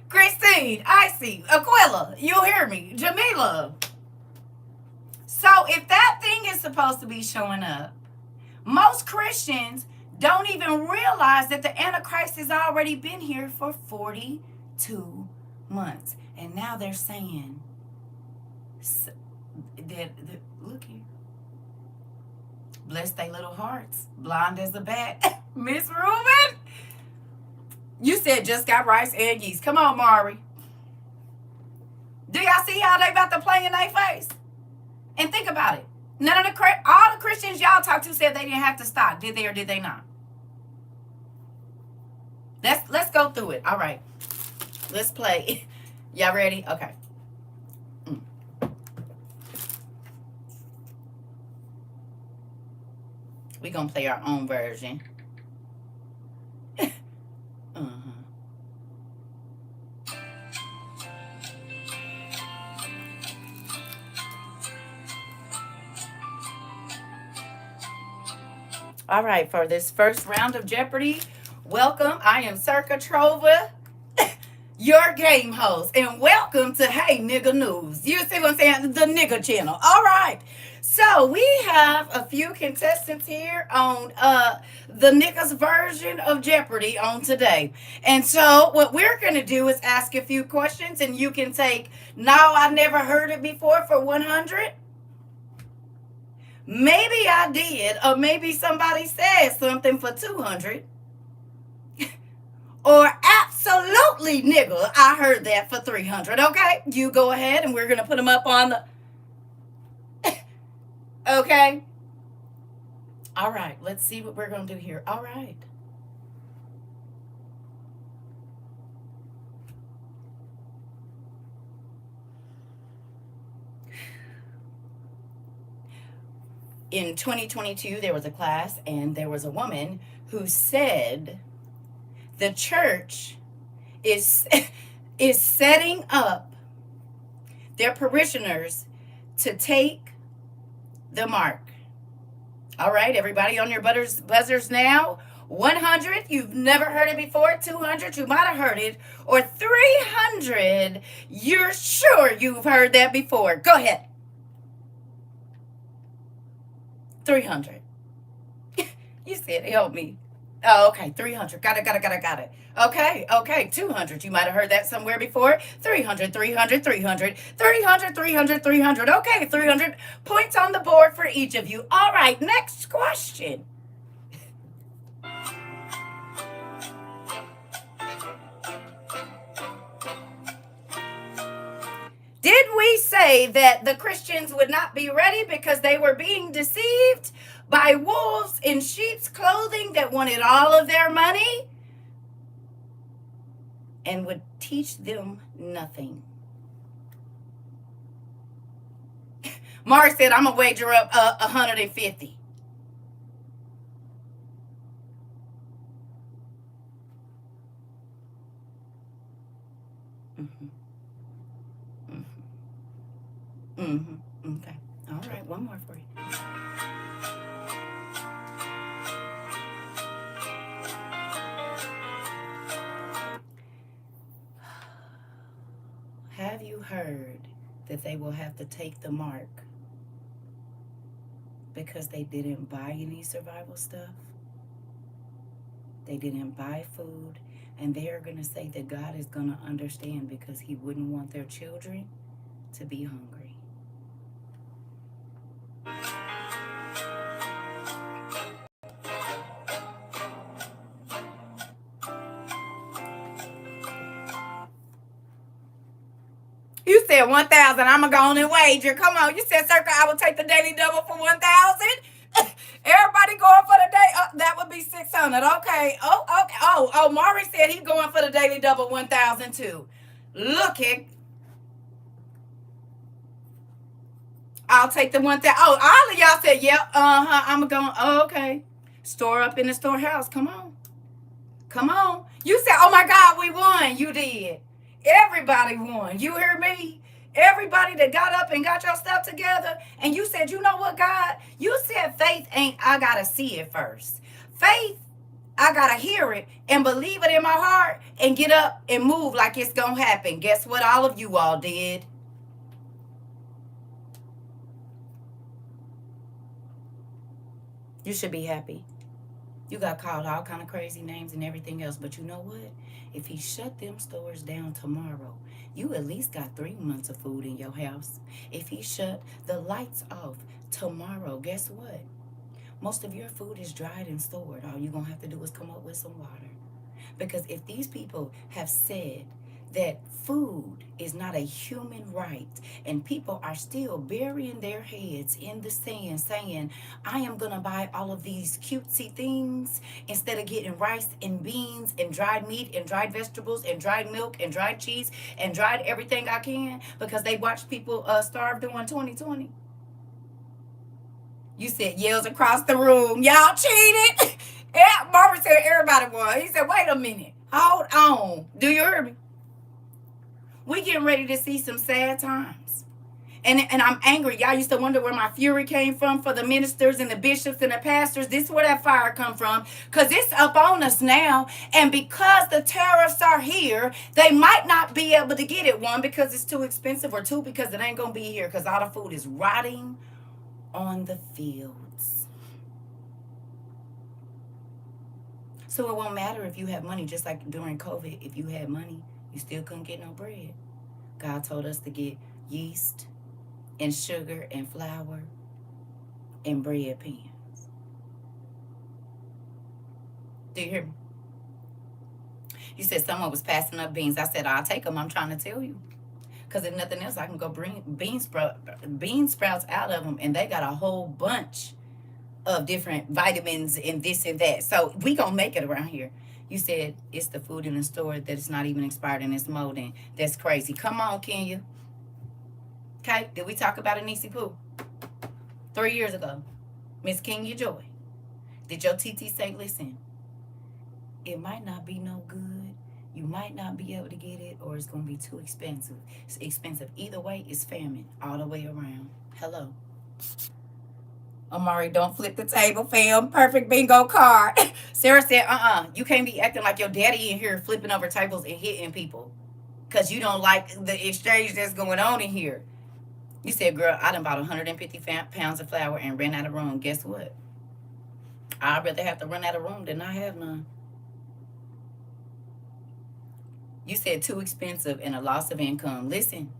S2: Christine, Icy, Aquila, you'll hear me. Jamila. So if that thing is supposed to be showing up, most Christians don't even realize that the Antichrist has already been here for 42 months. And now they're saying that look here. Bless their little hearts. Blind as a bat. Miss Rubin. You said just got rice and geese. Come on, Mari. Do y'all see how they about to play in their face? And think about it. All the Christians y'all talked to said they didn't have to stop. Did they or did they not? Let's go through it. All right. Let's play. Y'all ready? Okay. We're going to play our own version. All right, for this first round of Jeopardy, welcome. I am CERCA TROVA, your game host, and welcome to Hey Nigga News. You see what I'm saying? The nigga channel. All right. So we have a few contestants here on the niggas version of Jeopardy on today. And so what we're going to do is ask a few questions, and you can take, no, I never heard it before for 100. Maybe I did, or maybe somebody said something for 200. Or absolutely, nigga, I heard that for 300. Okay, you go ahead, and we're gonna put them up on the. Okay. All right. Let's see what we're gonna do here. All right. In 2022, there was a class, and there was a woman who said the church is is setting up their parishioners to take the mark. All right, everybody on your buzzers now. 100, you've never heard it before. 200, you might have heard it. Or 300, you're sure you've heard that before. Go ahead. 300. You said help me. Oh, okay. 300. Got it. Okay. 200. You might have heard that somewhere before. 300. Okay, 300 points on the board for each of you. All right, next question. Did we say that the Christians would not be ready because they were being deceived by wolves in sheep's clothing that wanted all of their money and would teach them nothing? Mark said, I'm going to wager up 150. Okay. All right, one more for you. Have you heard that they will have to take the mark because they didn't buy any survival stuff? They didn't buy food, and they are going to say that God is going to understand because he wouldn't want their children to be hungry. You said 1,000. I'm going to go on and wager. Come on. You said, Circa, I will take the daily double for 1,000. Everybody going for the day. That would be 600. Okay. Okay. Maury said he's going for the daily double 1,000 too. Look it. I'll take the 1,000. Oh, all of y'all said, yep. I'm going. Oh, okay. Store up in the storehouse. Come on. You said, oh my God, we won. You did. Everybody won. You hear me? Everybody that got up and got your stuff together, and you said, you know what, God? You said faith ain't, I got to see it first. Faith, I got to hear it and believe it in my heart and get up and move like it's going to happen. Guess what all of you all did? You should be happy. You got called all kind of crazy names and everything else, but you know what? If he shut them stores down tomorrow, you at least got 3 months of food in your house. If he shut the lights off tomorrow, guess what? Most of your food is dried and stored. All you're going to have to do is come up with some water. Because if these people have said that food is not a human right, and people are still burying their heads in the sand saying, I am going to buy all of these cutesy things instead of getting rice and beans and dried meat and dried vegetables and dried milk and dried cheese and dried everything I can because they watched people starve during 2020. You said yells across the room, y'all cheated. Yeah, Barbara said everybody won. He said, wait a minute. Hold on. Do you hear me? We getting ready to see some sad times. And I'm angry. Y'all used to wonder where my fury came from for the ministers and the bishops and the pastors. This is where that fire come from. Because it's up on us now. And because the tariffs are here, they might not be able to get it. 1, because it's too expensive. Or 2, because it ain't going to be here. Because all the food is rotting on the fields. So it won't matter if you have money. Just like during COVID, if you had money, you still couldn't get no bread. God told us to get yeast and sugar and flour. and bread pans. Do you hear me? You said someone was passing up beans. I said, I'll take them. I'm trying to tell you. Because if nothing else, I can go bring bean sprouts out of them. And they got a whole bunch of different vitamins and this and that. So we going to make it around here. You said it's the food in the store that is not even expired and it's molding. That's crazy. Come on, Kenya. Okay? Did we talk about Anisi Poo? 3 years ago. Miss Kenya Joy. Did your TT say, listen, it might not be no good. You might not be able to get it, or it's going to be too expensive. It's expensive. Either way, it's famine all the way around. Hello. Amari, don't flip the table, fam. Perfect bingo card. Sarah said, you can't be acting like your daddy in here flipping over tables and hitting people because you don't like the exchange that's going on in here. You said, girl, I done bought 150 pounds of flour and ran out of room. Guess what? I'd rather have to run out of room than not have none. You said too expensive and a loss of income. Listen.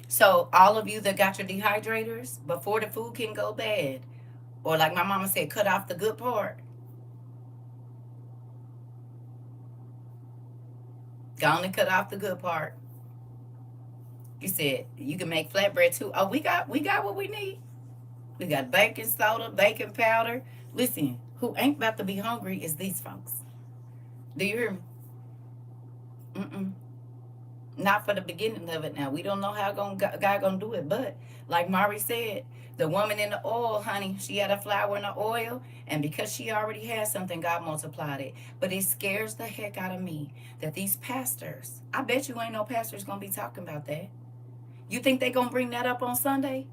S2: So all of you that got your dehydrators, before the food can go bad, or like my mama said, cut off the good part. Go on and cut off the good part. You said you can make flatbread too. Oh, we got what we need. We got baking soda, baking powder. Listen, who ain't about to be hungry is these folks. Do you hear me? Not for the beginning of it now. We don't know how God gonna do it. But like Mari said, the woman in the oil, honey, she had a flour in the oil. And because she already had something, God multiplied it. But it scares the heck out of me that these pastors, I bet you ain't no pastors gonna be talking about that. You think they gonna bring that up on Sunday?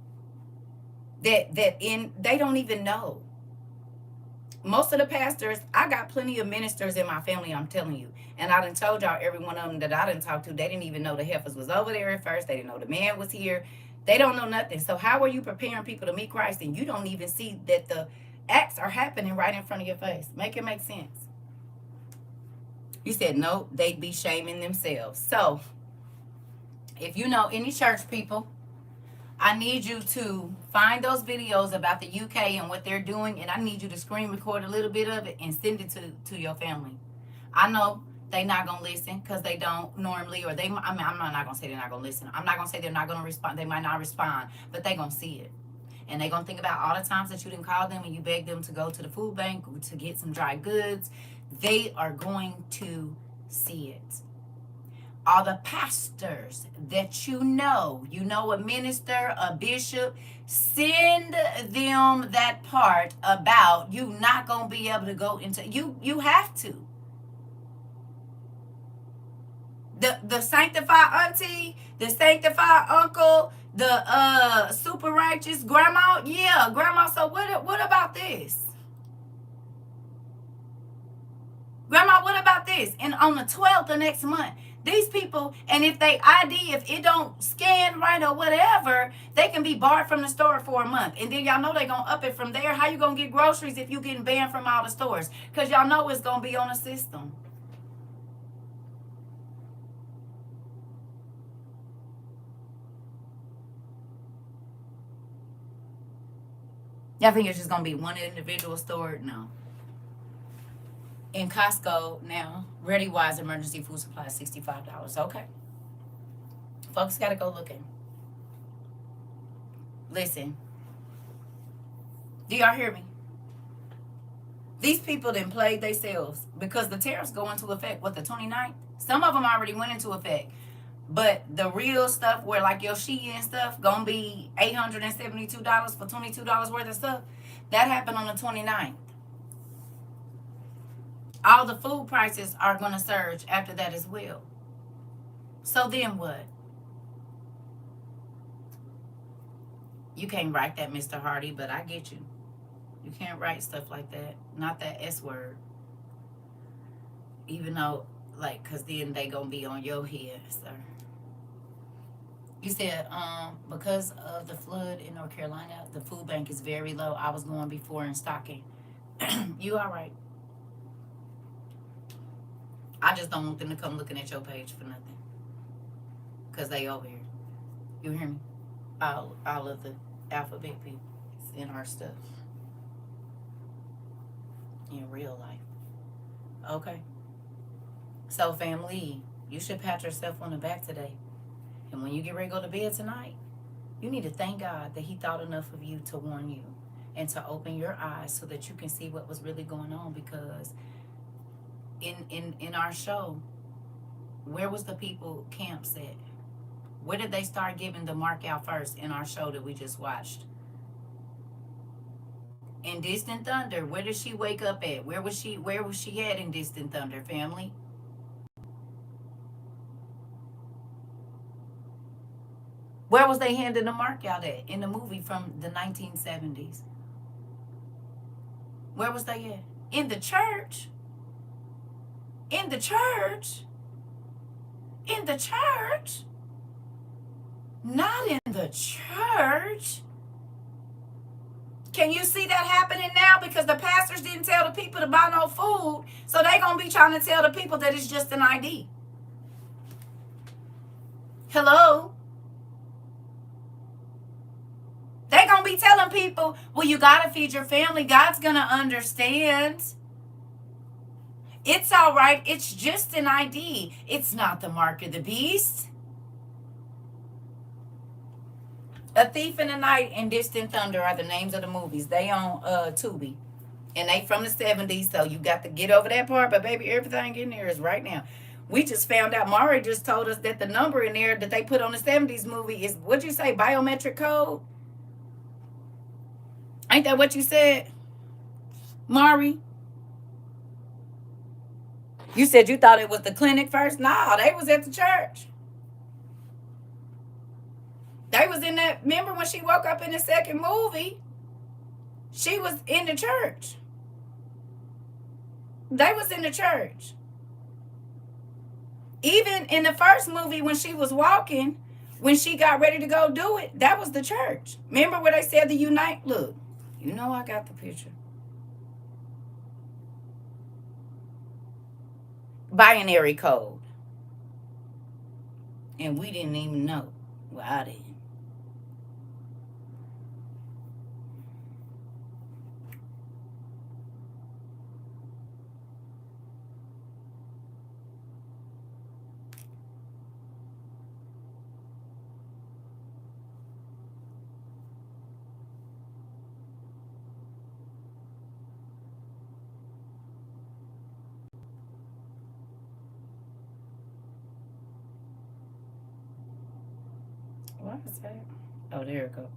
S2: They don't even know. Most of the pastors, I got plenty of ministers in my family, I'm telling you. And I done told y'all, every one of them that I done talked to, they didn't even know the heifers was over there at first. They didn't know the man was here. They don't know nothing. So how are you preparing people to meet Christ and you don't even see that the acts are happening right in front of your face? Make it make sense. You said, no, they'd be shaming themselves. So if you know any church people, I need you to find those videos about the UK and what they're doing, and I need you to screen record a little bit of it and send it to your family. I know they're not going to listen because they don't normally, or I'm not going to say they're not going to listen. I'm not going to say they're not going to respond. They might not respond, but they're going to see it. And they're going to think about all the times that you didn't call them and you begged them to go to the food bank to get some dry goods. They are going to see it. All the pastors that you know a minister, a bishop, send them that part about you not going to be able to go into, you have to. The sanctified auntie, the sanctified uncle, the super righteous grandma, yeah, grandma, so what about this? Grandma, what about this? And on the 12th of next month, these people, and if they ID, if it don't scan right or whatever, they can be barred from the store for a month. And then y'all know they're going to up it from there. How you going to get groceries if you getting banned from all the stores? Because y'all know it's going to be on a system. Y'all think it's just going to be one individual store? No. In Costco now, Ready Wise emergency food supply is $65. Okay. Folks got to go looking. Listen. Do y'all hear me? These people didn't play themselves because the tariffs go into effect, the 29th? Some of them already went into effect. But the real stuff where like your Shein and stuff going to be $872 for $22 worth of stuff, that happened on the 29th. All the food prices are going to surge after that as well. So then what? You can't write that, Mr. Hardy, but I get you. You can't write stuff like that. Not that S word. Even though, like, because then they going to be on your head, sir. You said, because of the flood in North Carolina, the food bank is very low. I was going before in stocking. You all right. I just don't want them to come looking at your page for nothing. Because they over here. You hear me? All of the alphabet people. in our stuff. In real life. Okay. So, family, you should pat yourself on the back today. And when you get ready to go to bed tonight, you need to thank God that He thought enough of you to warn you and to open your eyes so that you can see what was really going on. Because in our show, where was the people camps at? Where did they start giving the mark out first in our show that we just watched? In Distant Thunder. Where did she wake up at? Where was she at in Distant Thunder, family? Where was they handing the mark out at in the movie from the 1970s? Where was they at? In the church. In the church. In the church. Not in the church. Can you see that happening now? Because the pastors didn't tell the people to buy no food, so they're going to be trying to tell the people that it's just an ID. Hello? They're going to be telling people, well, you got to feed your family. God's going to understand. It's all right. It's just an ID. It's not the mark of the beast. A Thief in the Night and Distant Thunder are the names of the movies. They on Tubi. And they from the 70s, so you got to get over that part. But, baby, everything in there is right now. We just found out, Mari just told us that the number in there that they put on the 70s movie is, what'd you say, biometric code? Ain't that what you said, Mari? You said you thought it was the clinic first? No, they was at the church. They was in that, remember when she woke up in the second movie? She was in the church. They was in the church. Even in the first movie when she was walking, when she got ready to go do it, that was the church. Remember where they said the unite? Look, you know I got the picture. Binary code. And we didn't even know. Well, I didn't. What is that? Oh, there it goes.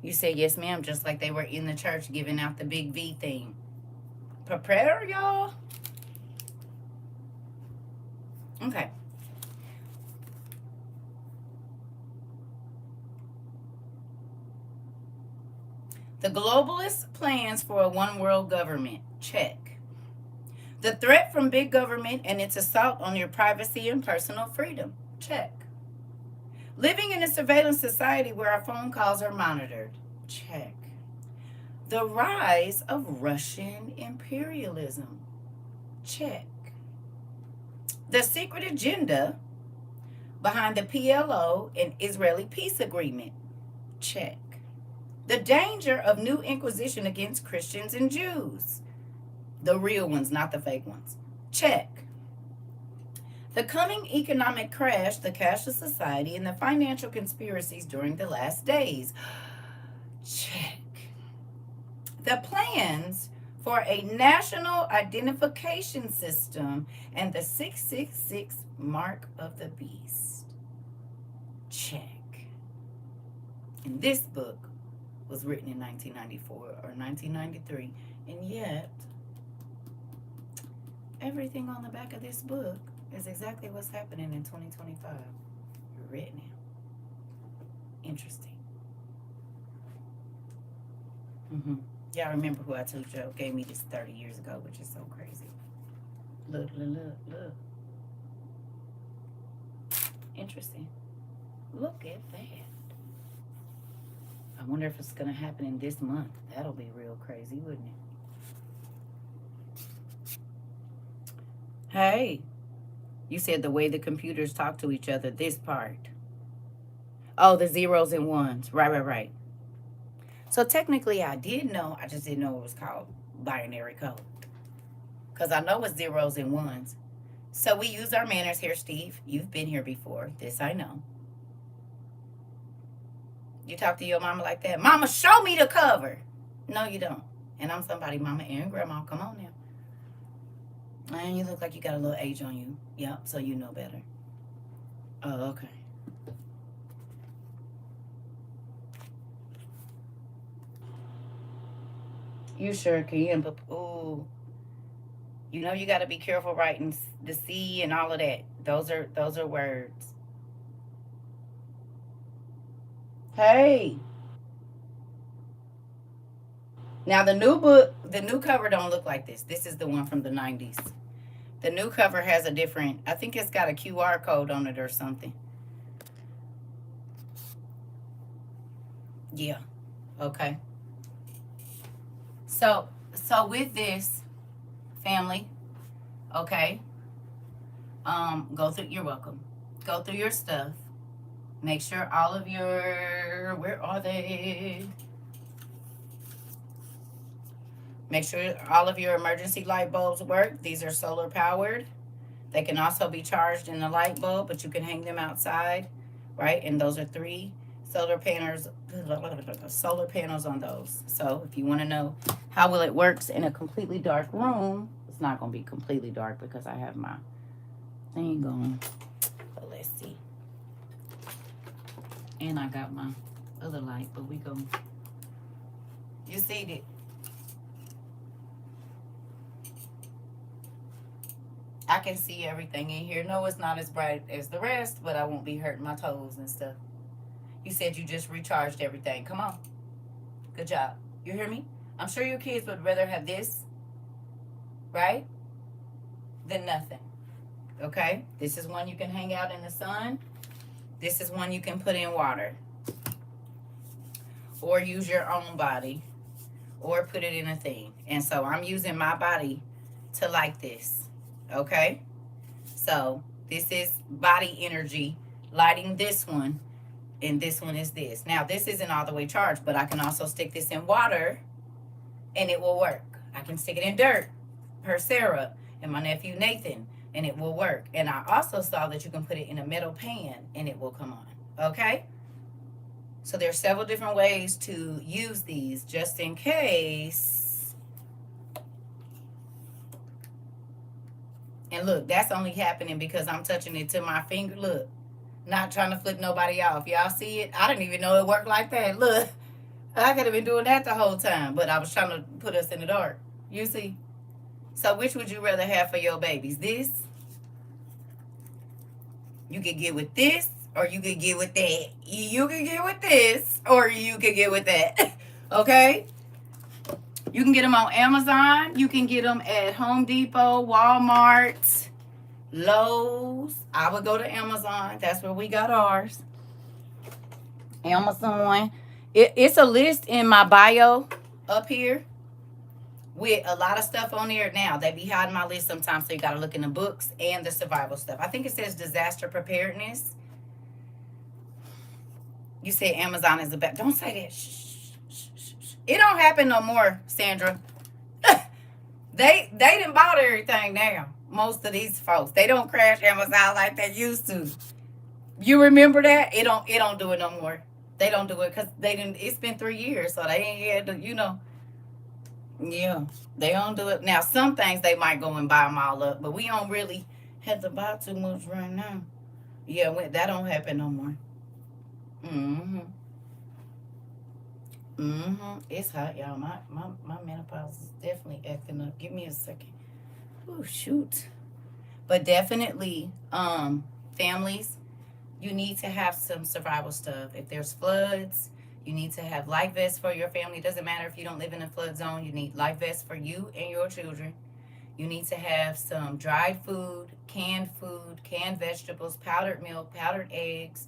S2: You said yes, ma'am, just like they were in the church giving out the big V thing. Prepare, y'all. Okay. The globalist plans for a one world government. Check. The threat from big government and its assault on your privacy and personal freedom. Check. Living in a surveillance society where our phone calls are monitored. Check. The rise of Russian imperialism. Check. The secret agenda behind the PLO and Israeli peace agreement. Check. The danger of new inquisition against Christians and Jews. The real ones, not the fake ones. Check. The coming economic crash, the cashless society, and the financial conspiracies during the last days. Check. The plans for a national identification system and the 666 mark of the beast. Check. And this book was written in 1994 or 1993, and yet everything on the back of this book is exactly what's happening in 2025. Red now. Interesting. Y'all remember who I told you gave me this 30 years ago, which is so crazy. Look. Interesting. Look at that. I wonder if it's going to happen in this month. That'll be real crazy, wouldn't it? Hey, you said the way the computers talk to each other, this part. Oh, the zeros and ones. Right. So technically I did know, I just didn't know it was called binary code. Because I know it's zeros and ones. So we use our manners here, Steve. You've been here before. This I know. You talk to your mama like that. Mama, show me the cover. No, you don't. And I'm somebody, mama and grandma. Come on now. And you look like you got a little age on you. Yep, so you know better. Oh, okay. You sure can, but ooh. You know you got to be careful writing the C and all of that. Those are words. Hey. Now the new book, the new cover don't look like this. This is the one from the 90s. The new cover has a different, I think it's got a QR code on it or something. Yeah. Okay. So with this family, okay, go through, you're welcome. Go through your stuff. Make sure all of your, where are they? Make sure all of your emergency light bulbs work. These are solar powered. They can also be charged in the light bulb, but you can hang them outside, right? And those are 3 solar panels on those. So if you want to know how well it works in a completely dark room, it's not going to be completely dark because I have my thing going. But let's see. And I got my other light, but we go. You see it? I can see everything in here. No, it's not as bright as the rest, but I won't be hurting my toes and stuff. You said you just recharged everything. Come on. Good job. You hear me? I'm sure your kids would rather have this, right, than nothing. Okay? This is one you can hang out in the sun. This is one you can put in water. Or use your own body. Or put it in a thing. And so I'm using my body to light this. Okay? So this is body energy lighting this one. And this one is this. Now, this isn't all the way charged, but I can also stick this in water and it will work. I can stick it in dirt, per Sarah and my nephew Nathan, and it will work. And I also saw that you can put it in a metal pan and it will come on. Okay? So there's several different ways to use these just in case. And look, that's only happening because I'm touching it to my finger. Look. Not trying to flip nobody off. Y'all see it? I didn't even know it worked like that. Look, I could have been doing that the whole time, but I was trying to put us in the dark. You see? So which would you rather have for your babies? This? You could get with this, or you could get with that. You could get with this, or you could get with that. Okay? You can get them on Amazon. You can get them at Home Depot, Walmart, Lowe's. I would go to Amazon. That's where we got ours. Amazon. It's a list in my bio up here with a lot of stuff on there. Now, they be hiding my list sometimes, so you got to look in the books and the survival stuff. I think it says disaster preparedness. You said Amazon is the best. Don't say that. Shh, shh, shh, shh. It don't happen no more, Sandra. They didn't bought everything now. Most of these folks, they don't crash Amazon like they used to. You remember that? It don't do it no more. They don't do it because they didn't. It's been 3 years, so they ain't had to, Yeah, they don't do it now. Some things they might go and buy them all up, but we don't really have to buy too much right now. Yeah, that don't happen no more. It's hot, y'all. My menopause is definitely acting up. Give me a second. Oh, shoot. But definitely, families, You need to have some survival stuff. If there's floods, you need to have life vests for your family. It doesn't matter if you don't live in a flood zone. You need life vests for you and your children. You need to have some dried food, canned vegetables, powdered milk, powdered eggs.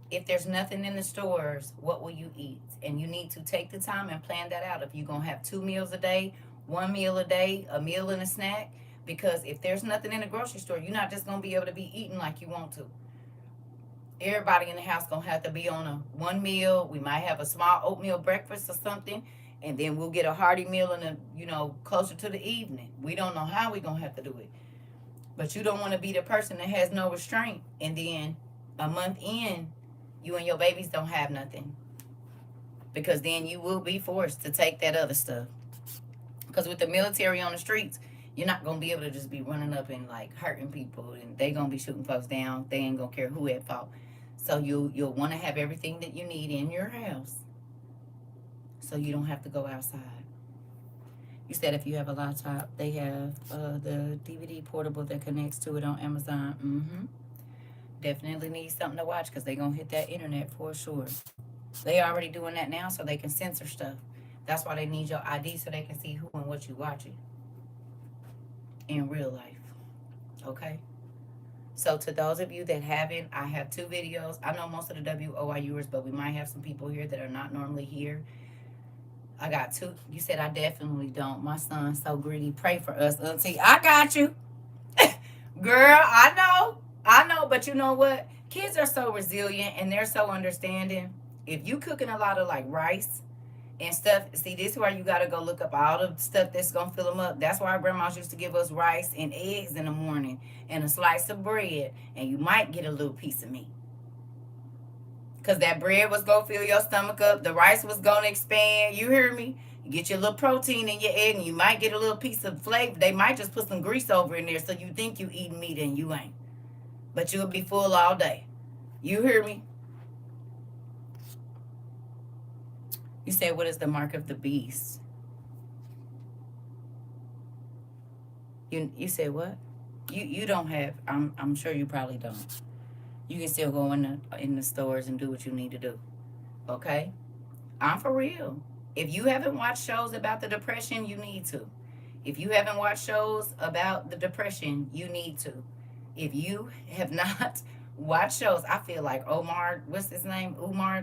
S2: If there's nothing in the stores, what will you eat? And you need to take the time and plan that out. If you're going to have 2 meals a day, 1 meal a day, a meal and a snack, because if there's nothing in the grocery store, you're not just going to be able to be eating like you want to. Everybody in the house going to have to be on a 1 meal. We might have a small oatmeal breakfast or something, and then we'll get a hearty meal in the, closer to the evening. We don't know how we're going to have to do it. But you don't want to be the person that has no restraint, and then a month in, you and your babies don't have nothing. Because then you will be forced to take that other stuff. Because with the military on the streets, you're not going to be able to just be running up and like hurting people, and they going to be shooting folks down. They ain't going to care who at fault. So you'll want to have everything that you need in your house so you don't have to go outside. You said if you have a laptop, they have the DVD portable that connects to it on Amazon. Definitely need something to watch because they're going to hit that internet for sure. They already doing that now so they can censor stuff. That's why they need your ID so they can see who and what you watching in real life. Okay? So to those of you that haven't, I have 2 videos. I know most of the WOIUers, but we might have some people here that are not normally here. I got 2. You said I definitely don't. My son's so greedy. Pray for us, Auntie. I got you. Girl, I know, but you know what? Kids are so resilient and they're so understanding. If you cooking a lot of like rice and stuff, see, this is where you got to go look up all the stuff that's going to fill them up. That's why our grandmas used to give us rice and eggs in the morning and a slice of bread, and you might get a little piece of meat. Because that bread was going to fill your stomach up. The rice was going to expand. You hear me? You get your little protein in your egg, and you might get a little piece of flavor. They might just put some grease over in there so you think you eating meat and you ain't. But you'll be full all day. You hear me? You said, what is the mark of the beast? You said what? You don't have. I'm sure you probably don't. You can still go in the stores and do what you need to do. Okay? I'm for real. If you haven't watched shows about the depression, you need to. If you haven't watched shows about the depression, you need to. If you have not watched shows, I feel like what's his name?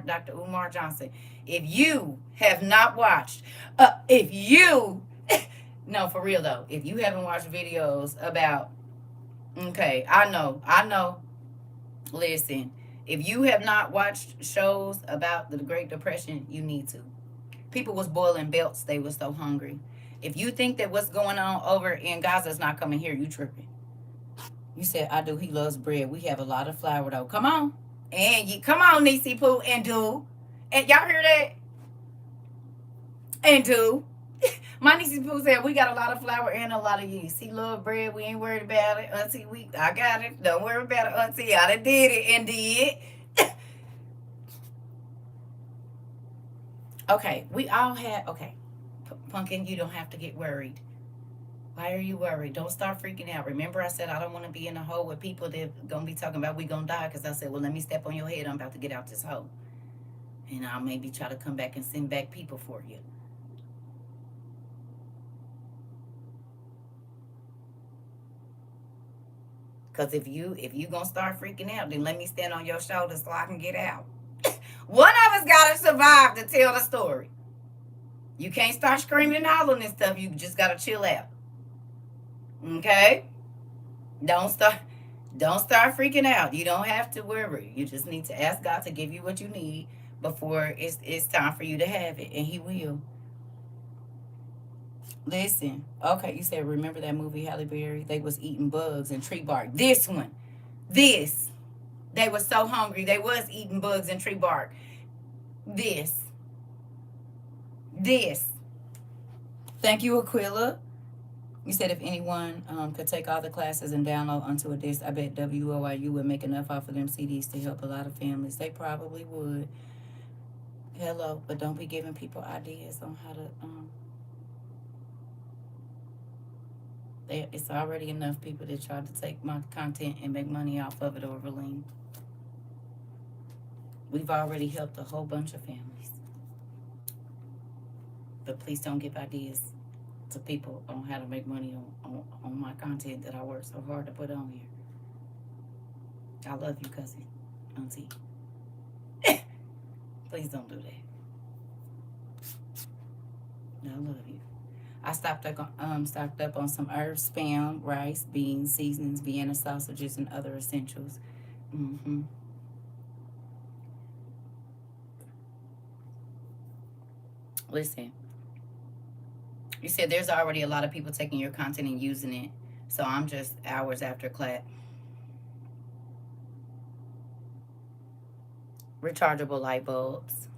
S2: Dr. Umar Johnson. If you have not watched, no, for real though, if you haven't watched videos about, okay, I know. Listen, if you have not watched shows about the Great Depression, you need to. People was boiling belts. They were so hungry. If you think that what's going on over in Gaza is not coming here, you tripping. You said, I do. He loves bread. We have a lot of flour, though. Come on. And come on, Nisi Poo, and do. And y'all hear that? And do. My Nisi Poo said, we got a lot of flour and a lot of yeast. He love bread. We ain't worried about it. Auntie, I got it. Don't worry about it, Auntie. I done did it and did. Okay, we all had, okay. Pumpkin, you don't have to get worried. Why are you worried? Don't start freaking out. Remember I said I don't want to be in a hole with people that going to be talking about we going to die, because I said, well, let me step on your head. I'm about to get out this hole. And I'll maybe try to come back and send back people for you. Because if you going to start freaking out, then let me stand on your shoulders so I can get out. One of us got to survive to tell the story. You can't start screaming and hollering and stuff. You just got to chill out. Okay? Don't start freaking out. You don't have to worry. You just need to ask God to give you what you need before it's time for you to have it, and He will. Listen, okay, you said, remember that movie Halle Berry? They was eating bugs and tree bark. They were so hungry. They was eating bugs and tree bark. This. Thank you, Aquila. You said if anyone could take all the classes and download onto a disc, I bet WOIU would make enough off of them CDs to help a lot of families. They probably would. Hello, but don't be giving people ideas on how to. It's already enough people that try to take my content and make money off of it over link. We've already helped a whole bunch of families. But please don't give ideas to people on how to make money on my content that I work so hard to put on here. I love you, cousin, auntie. Please don't do that. I love you. I stocked up on some herbs, spam, rice, beans, seasonings, Vienna sausages, and other essentials. Listen, you said there's already a lot of people taking your content and using it, so I'm just hours after class. Rechargeable light bulbs.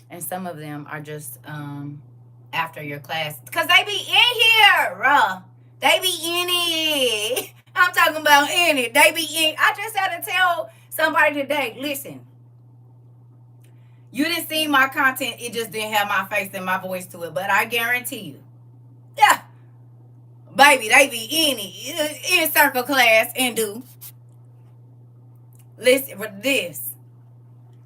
S2: And some of them are just after your class. Because they be in here. They be in it. I'm talking about in it. They be in. I just had to tell somebody today, listen. You didn't see my content. It just didn't have my face and my voice to it. But I guarantee you. Yeah. Baby, they be in it. In circle class and do. Listen for this.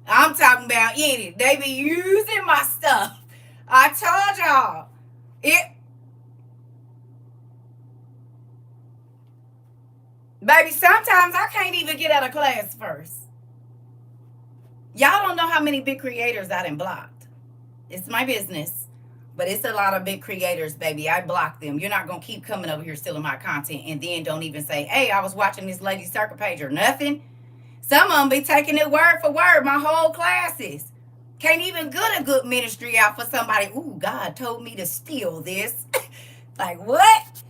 S2: I'm talking about in it. They be using my stuff. I told y'all. Baby, sometimes I can't even get out of class first. Y'all don't know how many big creators I done blocked. It's my business. But it's a lot of big creators, baby. I blocked them. You're not going to keep coming over here stealing my content and then don't even say, hey, I was watching this lady's CERCA page or nothing. Some of them be taking it word for word, my whole classes. Can't even get a good ministry out for somebody. Ooh, God told me to steal this. Like, what?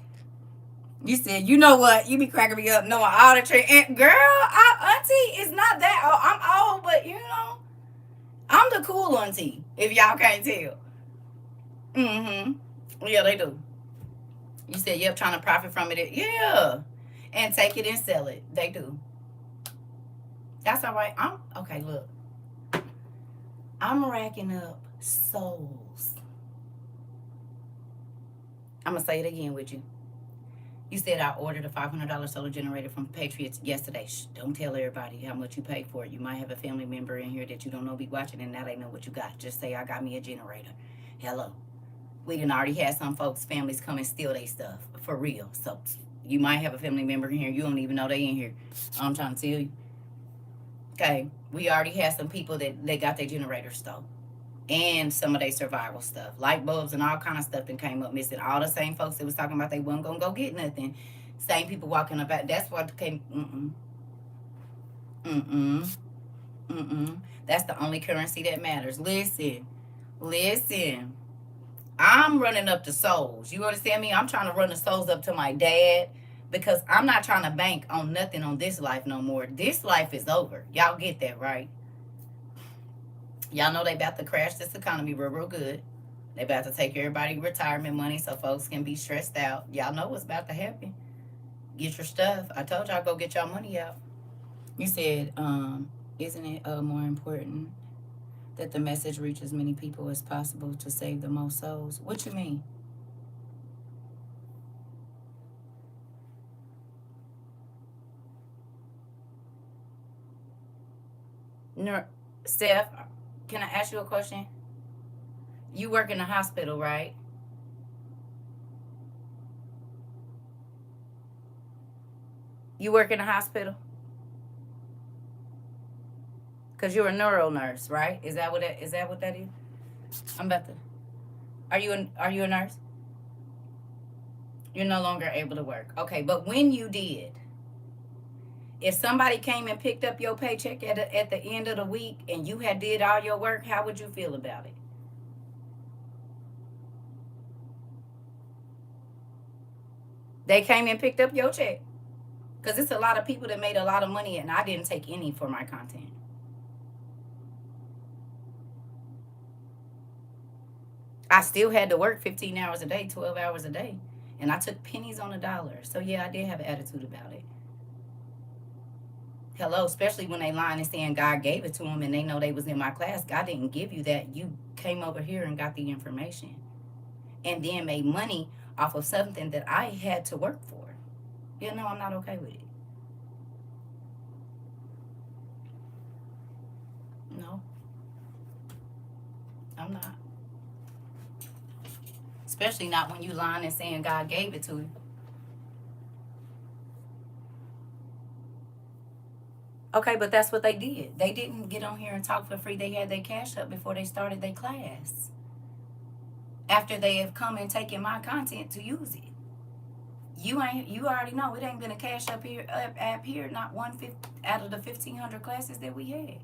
S2: You said, you know what? You be cracking me up knowing all the trick. And girl, auntie is not that old. I'm old, but you know, I'm the cool auntie, if y'all can't tell. Yeah, they do. You said, yep, trying to profit from it. Yeah. And take it and sell it. They do. That's all right. Okay, look. I'm racking up souls. I'm going to say it again with you. You said I ordered a $500 solar generator from Patriots yesterday. Shh, don't tell everybody how much you paid for it. You might have a family member in here that you don't know be watching, and now they know what you got. Just say I got me a generator. Hello. We done already had some folks' families come and steal their stuff. For real. So you might have a family member in here. You don't even know they in here. I'm trying to tell you. Okay. We already had some people that they got their generators stole. And some of their survival stuff. Light bulbs and all kind of stuff that came up missing. All the same folks that was talking about they wasn't going to go get nothing. Same people walking about. That's what came. That's the only currency that matters. Listen. I'm running up the souls. You understand me? I'm trying to run the souls up to my dad because I'm not trying to bank on nothing on this life no more. This life is over. Y'all get that, right? Y'all know they about to crash this economy real good. They about to take everybody retirement money so folks can be stressed out. Y'all know what's about to happen. Get your stuff. I told y'all go get y'all money out. You said, isn't it more important that the message reaches as many people as possible to save the most souls? What you mean? No, Steph, can I ask you a question? You work in a hospital, right? You work in a hospital? Because you're a neuro nurse, right? Is that what that is? I'm about to. Are you a nurse? You're no longer able to work. Okay, but when you did, if somebody came and picked up your paycheck at the end of the week and you had did all your work, how would you feel about it? They came and picked up your check. Because it's a lot of people that made a lot of money and I didn't take any for my content. I still had to work 15 hours a day, 12 hours a day. And I took pennies on a dollar. So yeah, I did have an attitude about it. Hello, especially when they lying and saying God gave it to them and they know they was in my class. God didn't give you that. You came over here and got the information. And then made money off of something that I had to work for. You know, I'm not okay with it. No, I'm not. Especially not when you lying and saying God gave it to you. Okay, but that's what they did. They didn't get on here and talk for free. They had their cash up before they started their class. After they have come and taken my content to use it. You already know it ain't been a cash up here app here, not 150 out of the 1,500 classes that we had.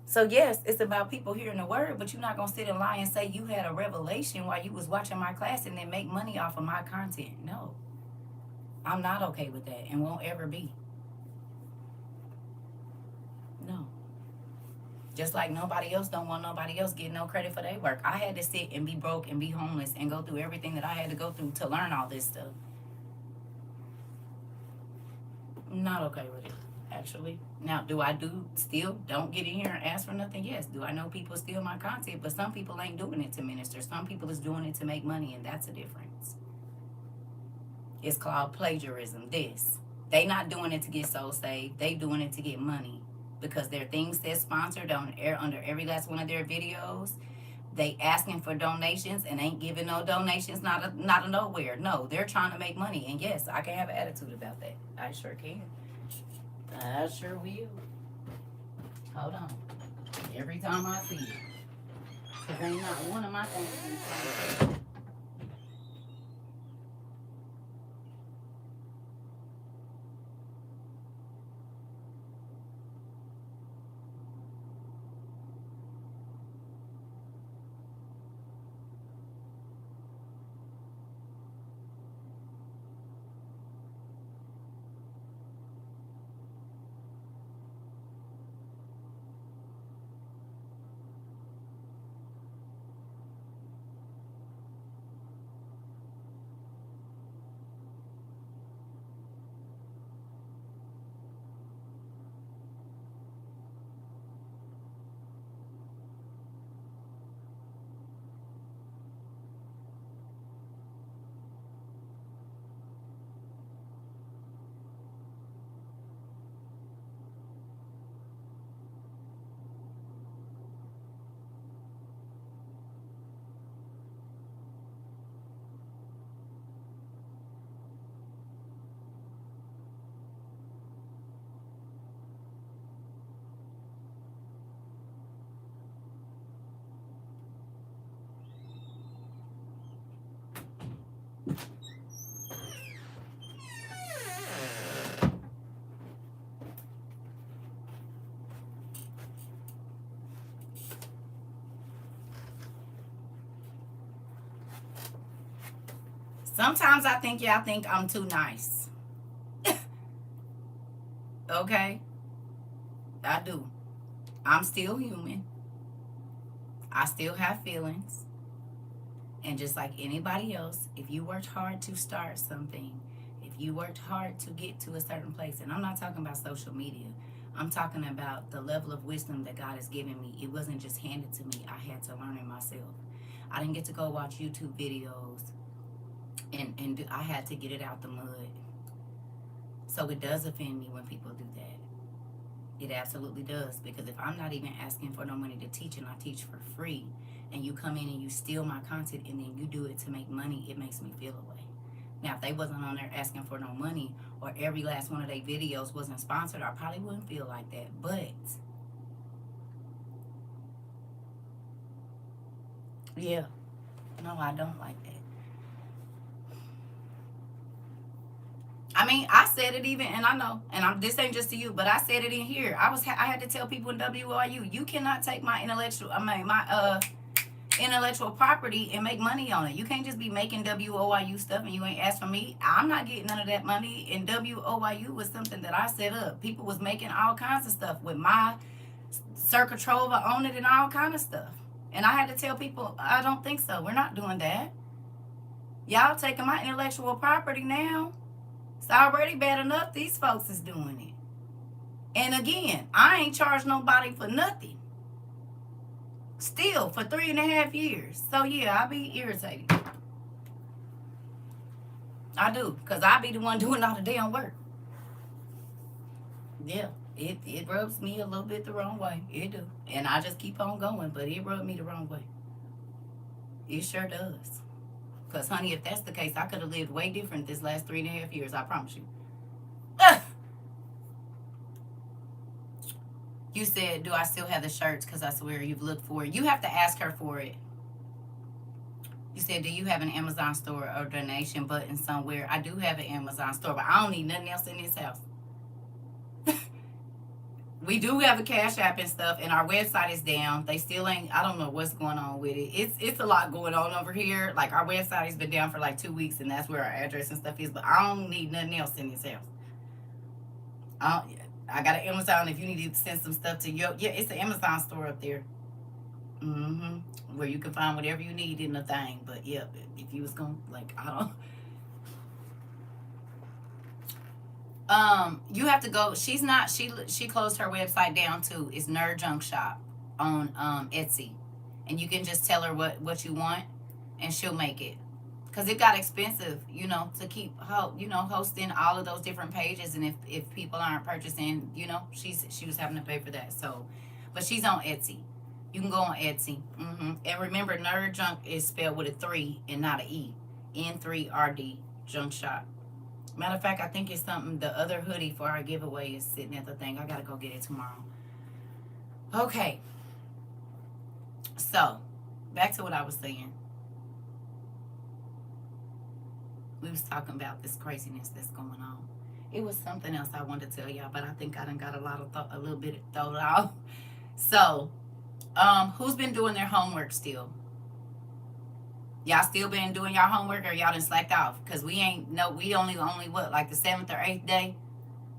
S2: So yes, it's about people hearing the word, but you're not gonna sit and lie and say you had a revelation while you was watching my class and then make money off of my content. No. I'm not okay with that and won't ever be. No. Just like nobody else don't want nobody else getting no credit for their work. I had to sit and be broke and be homeless and go through everything that I had to go through to learn all this stuff. I'm not okay with it, actually. Now, do I still don't get in here and ask for nothing? Yes. Do I know people steal my content? But some people ain't doing it to minister. Some people is doing it to make money, and that's a difference. It's called plagiarism. They not doing it to get soul saved. They doing it to get money. Because their things that's sponsored on air under every last one of their videos, they asking for donations and ain't giving no donations, not a nowhere. No, they're trying to make money, and yes, I can have an attitude about that. I sure can. I sure will. Hold on. Every time I see it, cause ain't not one of my things. Sometimes I think y'all think I'm too nice. Okay? I do. I'm still human. I still have feelings. And just like anybody else, if you worked hard to start something, if you worked hard to get to a certain place, and I'm not talking about social media, I'm talking about the level of wisdom that God has given me. It wasn't just handed to me. I had to learn it myself. I didn't get to go watch YouTube videos and I had to get it out the mud. So it does offend me when people do that. It absolutely does. Because if I'm not even asking for no money to teach and I teach for free, and you come in and you steal my content and then you do it to make money, it makes me feel away. Now, if they wasn't on there asking for no money or every last one of their videos wasn't sponsored, I probably wouldn't feel like that. But yeah, no, I don't like that. I mean, I said it even, and I know, and this ain't just to you, but I said it in here. I had to tell people in WYU, you cannot take my intellectual property and make money on it. You can't just be making WOYU stuff and you ain't asked for me. I'm not getting none of that money. And WOYU was something that I set up. People was making all kinds of stuff with my CERCA TROVA on it and all kind of stuff. And I had to tell people, I don't think so. We're not doing that. Y'all taking my intellectual property now. It's already bad enough these folks is doing it. And again, I ain't charged nobody for nothing. Still, for 3.5 years. So, yeah, I be irritated. I do. Because I be the one doing all the damn work. Yeah. It rubs me a little bit the wrong way. It do. And I just keep on going. But it rubbed me the wrong way. It sure does. Because, honey, if that's the case, I could have lived way different this last 3.5 years. I promise you. You said, do I still have the shirts? Because I swear you've looked for it. You have to ask her for it. You said, do you have an Amazon store or donation button somewhere? I do have an Amazon store, but I don't need nothing else in this house. We do have a Cash App and stuff, and our website is down. They still ain't, I don't know what's going on with it. It's a lot going on over here. Like, our website has been down for like 2 weeks, and that's where our address and stuff is, but I don't need nothing else in this house. I got an Amazon if you need to send some stuff to you. Yeah, it's an Amazon store up there. Where you can find whatever you need in the thing. But yeah, if you was going to, like, I don't. You have to go. She's not, she closed her website down too. It's Nerd Junk Shop on Etsy. And you can just tell her what you want and she'll make it. Because it got expensive, you know, to keep, you know, hosting all of those different pages. And if people aren't purchasing, you know, she was having to pay for that. So, but she's on Etsy. You can go on Etsy. And remember, Nerd Junk is spelled with a 3 and not an E. N3RD, Junk Shop. Matter of fact, I think it's something, the other hoodie for our giveaway is sitting at the thing. I got to go get it tomorrow. Okay. So, back to what I was saying. We was talking about this craziness that's going on. It was something else I wanted to tell y'all, but I think I done got a little bit thrown off. So, who's been doing their homework still? Y'all still been doing y'all homework, or y'all done slacked off? Because we only what, like the 7th or 8th day?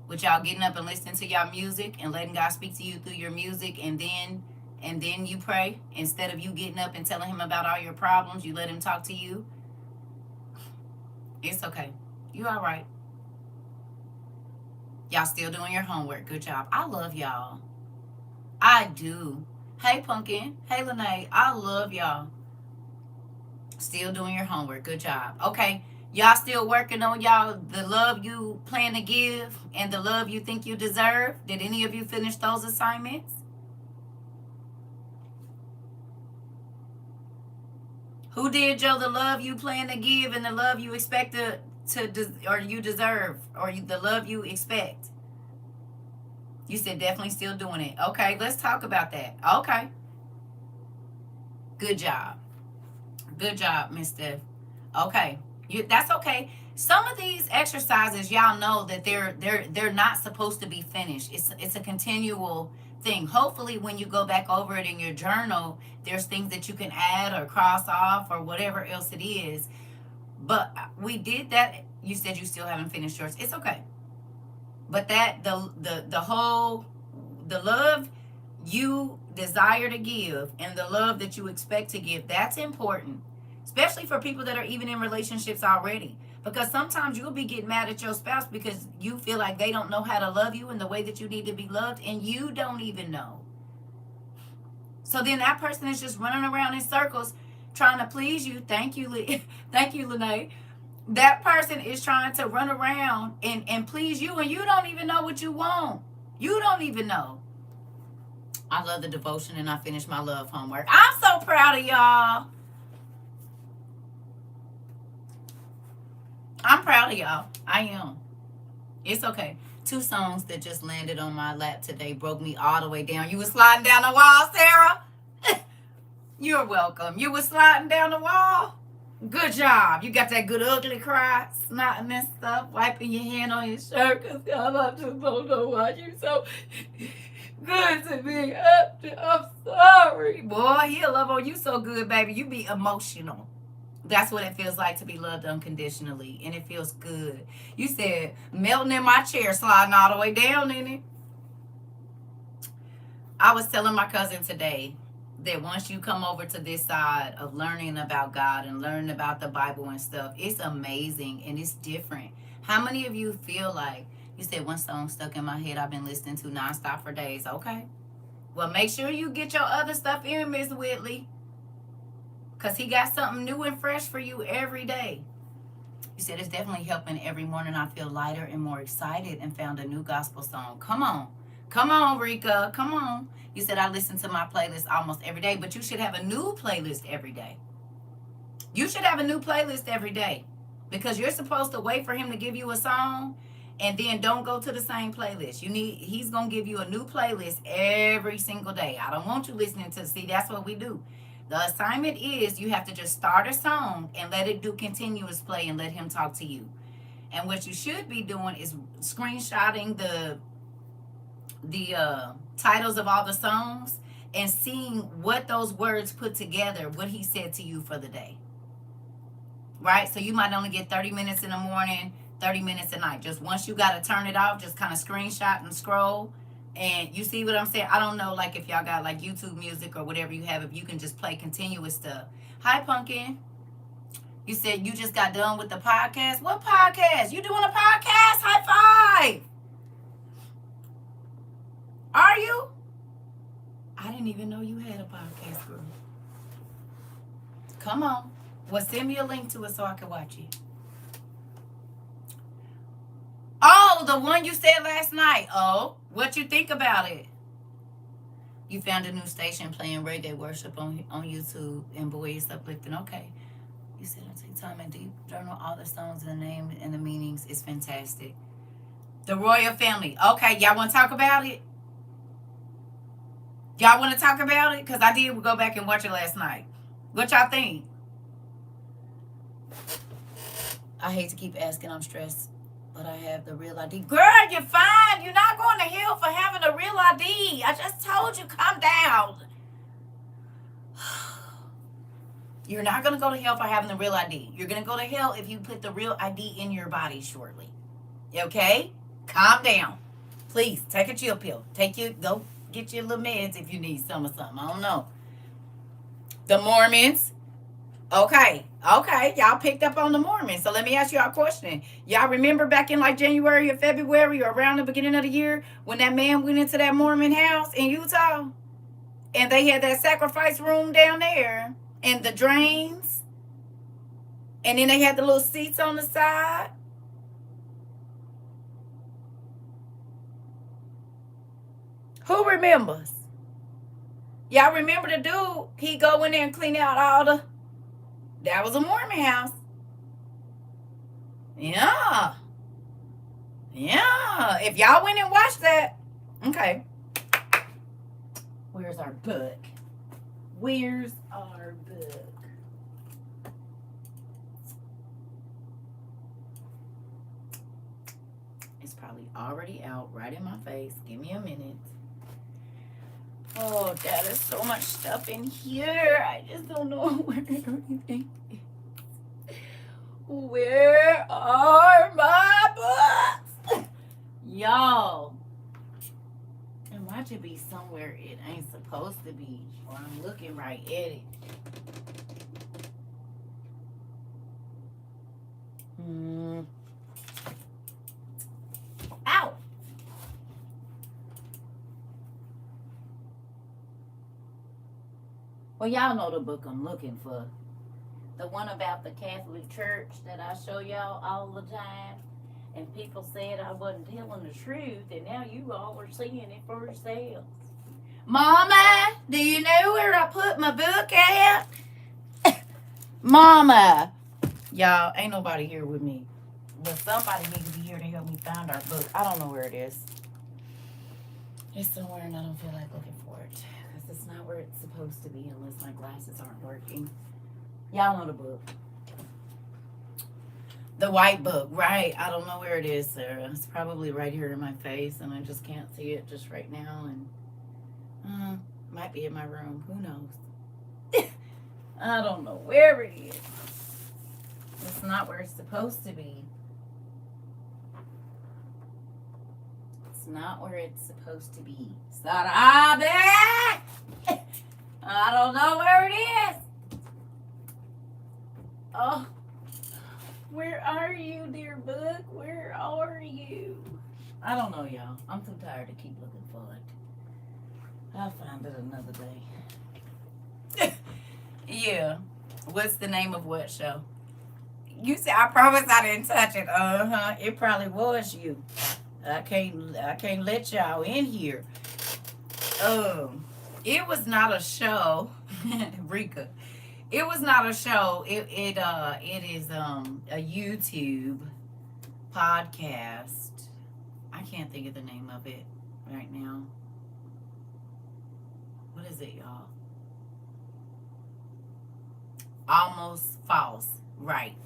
S2: With y'all getting up and listening to y'all music and letting God speak to you through your music, and then you pray. Instead of you getting up and telling him about all your problems, you let him talk to you. It's okay. You all right. Y'all still doing your homework. Good job. I love y'all. I do. Hey, Pumpkin. Hey, Lene. I love y'all. Still doing your homework. Good job. Okay. Y'all still working on y'all, the love you plan to give and the love you think you deserve? Did any of you finish those assignments? Who did, Joe, the love you plan to give and the love you expect or you deserve, or the love you expect? You said definitely still doing it. Okay, let's talk about that. Okay. Good job. Good job, Miss Steph. Okay. That's okay. Some of these exercises, y'all know that they're not supposed to be finished. It's a continual thing. Hopefully when you go back over it in your journal, there's things that you can add or cross off or whatever else it is. But we did that. You said you still haven't finished yours. It's okay. But that the love you desire to give and the love that you expect to give, that's important. Especially for people that are even in relationships already. Because sometimes you'll be getting mad at your spouse because you feel like they don't know how to love you in the way that you need to be loved, and you don't even know. So then that person is just running around in circles trying to please you. Thank you, thank you, Lene. That person is trying to run around and please you, and you don't even know what you want. You don't even know. I love the devotion, and I finished my love homework. I'm so proud of y'all. I'm proud of y'all. I am. It's okay. 2 songs that just landed on my lap today broke me all the way down. You were sliding down the wall, Sarah? You're welcome. You were sliding down the wall? Good job. You got that good ugly cry, snotting and stuff, wiping your hand on your shirt because I just don't know why you so good to me. I'm sorry. Boy, he'll love on you so good, baby. You be emotional. That's what it feels like to be loved unconditionally, and it feels good. You said melting in my chair, sliding all the way down in it. I was telling my cousin today that once you come over to this side of learning about God and learning about the Bible and stuff, it's amazing and it's different. How many of you feel like, you said one song stuck in my head I've been listening to nonstop for days? Okay. Well, make sure you get your other stuff in, Miss Whitley. Because he got something new and fresh for you every day. You said it's definitely helping. Every morning I feel lighter and more excited and found a new gospel song. Come on. Come on, Rika. Come on. You said I listen to my playlist almost every day, but you should have a new playlist every day. You should have a new playlist every day because you're supposed to wait for him to give you a song and then don't go to the same playlist. He's going to give you a new playlist every single day. I don't want you listening to, see, that's what we do. The assignment is you have to just start a song and let it do continuous play and let him talk to you. And what you should be doing is screenshotting the titles of all the songs and seeing what those words put together, what he said to you for the day. Right? So you might only get 30 minutes in the morning, 30 minutes at night. Just once you got to turn it off, just kind of screenshot and scroll. And you see what I'm saying? I don't know, like, if y'all got, like, YouTube music or whatever you have, if you can just play continuous stuff. Hi, Pumpkin. You said you just got done with the podcast. What podcast? You doing a podcast? High five. Are you? I didn't even know you had a podcast, girl. Come on. Well, send me a link to it so I can watch it. Oh, the one you said last night. Oh, what you think about it? You found a new station playing reggae worship on YouTube, and boy, it's uplifting. Okay. You said I'll take time and deep journal all the songs and the name and the meanings. It's fantastic. The Royal Family. Okay, y'all want to talk about it? Y'all want to talk about it? Because I did go back and watch it last night. What y'all think? I hate to keep asking. I'm stressed. But I have the real ID. Girl, you're fine. You're not going to hell for having a real ID. I just told you, calm down. You're not going to go to hell for having the real ID. You're going to go to hell if you put the real ID in your body shortly. Okay? Calm down. Please, take a chill pill. Go get your little meds if you need some or something. I don't know. The Mormons. Okay. Y'all picked up on the Mormons. So let me ask y'all a question. Y'all remember back in like January or February or around the beginning of the year when that man went into that Mormon house in Utah? And they had that sacrifice room down there and the drains. And then they had the little seats on the side. Who remembers? Y'all remember the dude? He go in there and clean out all the... That was a Mormon house. Yeah. If y'all went and watched that, okay. Where's our book? Where's our book? It's probably already out right in my face. Give me a minute. Oh, Dad, there's so much stuff in here. I just don't know where everything is. Where are my books? Y'all. And watch it be somewhere it ain't supposed to be. Or I'm looking right at it. Ow. Well, y'all know the book I'm looking for. The one about the Catholic Church that I show y'all all the time. And people said I wasn't telling the truth. And now you all are seeing it for yourselves. Mama, do you know where I put my book at? Mama. Y'all, ain't nobody here with me. But somebody needs to be here to help me find our book. I don't know where it is. It's somewhere and I don't feel like looking for it. Because it's not where it's supposed to be unless my glasses aren't working. Y'all know the book. The white book, right. I don't know where it is, Sarah. It's probably right here in my face and I just can't see it just right now. And might be in my room. Who knows? I don't know where it is. It's not where it's supposed to be. It's not where it's supposed to be. Sarabe! I don't know where it is. Oh, where are you, dear book? Where are you? I don't know, y'all. I'm too tired to keep looking for it. I'll find it another day. Yeah. What's the name of what show? You said I promise I didn't touch it. It probably was you. I can't let y'all in here. It was not a show. Rika. It was not a show. It is a YouTube podcast. I can't think of the name of it right now. What is it, y'all? Almost False. Right.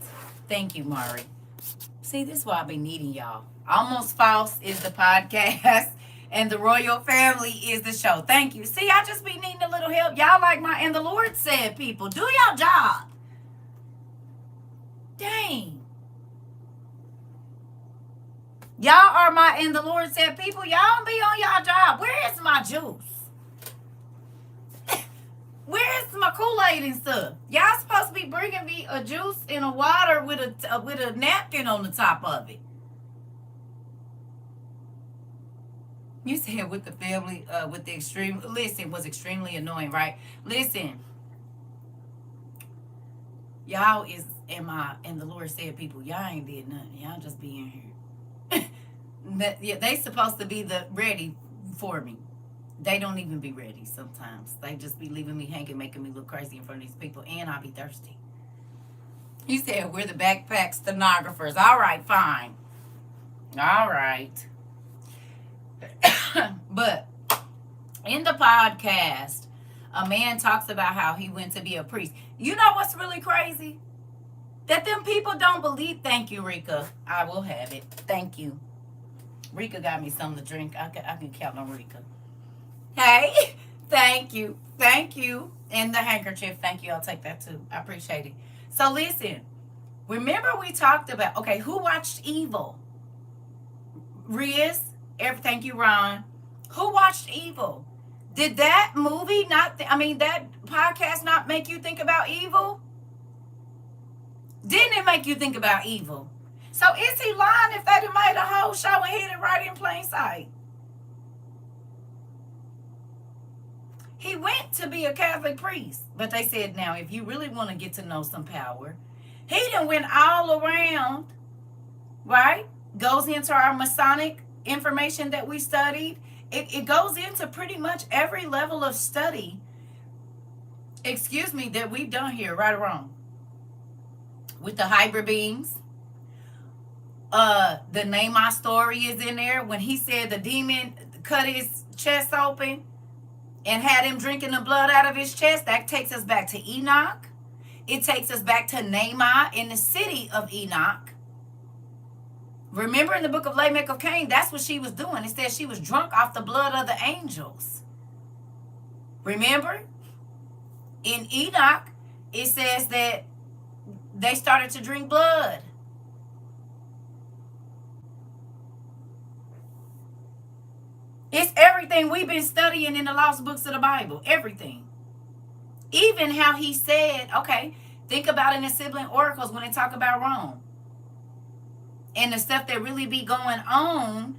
S2: Thank you, Mari. See, this is why I be needing y'all. Almost False is the podcast, and the Royal Family is the show. Thank you. See, I just be needing a little help. Y'all like my and the Lord said people. Do y'all job. Dang. Y'all are my and the Lord said people. Y'all be on y'all job. Where is my juice? Where's my Kool-Aid and stuff? Y'all supposed to be bringing me a juice in a water with a napkin on the top of it. You said with the family, with the extreme. Listen, was extremely annoying, right? Listen, y'all is and the Lord said people. Y'all ain't did nothing. Y'all just be in here. Yeah, they supposed to be ready for me. They don't even be ready sometimes. They just be leaving me hanging, making me look crazy in front of these people, and I be thirsty. He said, we're the backpack stenographers. All right, fine. All right. But in the podcast, a man talks about how he went to be a priest. You know what's really crazy? That them people don't believe. Thank you, Rika. I will have it. Thank you. Rika got me something to drink. I can count on Rika. Hey, thank you. Thank you. And the handkerchief. Thank you. I'll take that too. I appreciate it. So listen, remember we talked about, okay, who watched Evil? Riz? Thank you, Ron. Who watched Evil? Did that movie that podcast not make you think about evil? Didn't it make you think about evil? So is he lying if they'd have made a whole show and hid it right in plain sight? He went to be a Catholic priest, but they said, now, if you really want to get to know some power, he done went all around, right? Goes into our Masonic information that we studied. It goes into pretty much every level of study, that we've done here, right or wrong. With the hybrid beings. The Name My Story is in there. When he said the demon cut his chest open and had him drinking the blood out of his chest, that takes us back to Enoch. It takes us back to Naaman in the city of Enoch. Remember in the book of Lamech of Cain, that's what she was doing. It says she was drunk off the blood of the angels. Remember? In Enoch, it says that they started to drink blood. It's everything we've been studying in the lost books of the Bible. Everything. Even how he said, okay, think about in the sibling oracles when they talk about Rome. And the stuff that really be going on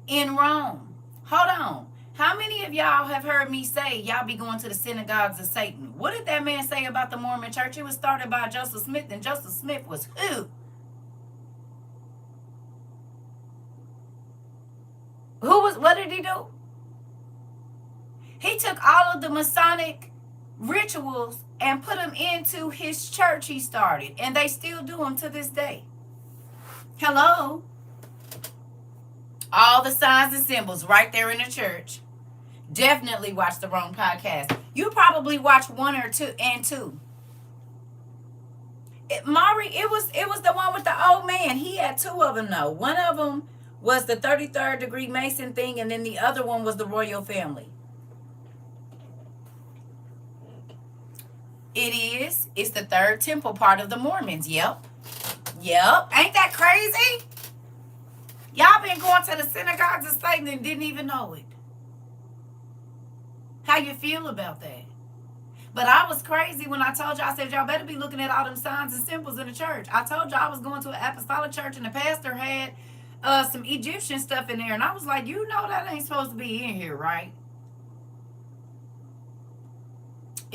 S2: in Rome. Hold on. How many of y'all have heard me say y'all be going to the synagogues of Satan? What did that man say about the Mormon church? It was started by Joseph Smith, and Joseph Smith was who? What did he do? He took all of the Masonic rituals and put them into his church he started. And they still do them to this day. Hello? All the signs and symbols right there in the church. Definitely watch the wrong podcast. You probably watch 1 or 2 and 2. Mari, it was the one with the old man. He had 2 of them though. One of them was the 33rd degree Mason thing, and then the other one was the Royal Family. It's the 3rd temple part of the Mormons. Yep. Ain't that crazy? Y'all been going to the synagogues of Satan and didn't even know it. How you feel about that? But I was crazy when I told y'all, I said, y'all better be looking at all them signs and symbols in the church. I told y'all I was going to an apostolic church and the pastor had some Egyptian stuff in there. And I was like, you know that ain't supposed to be in here, right?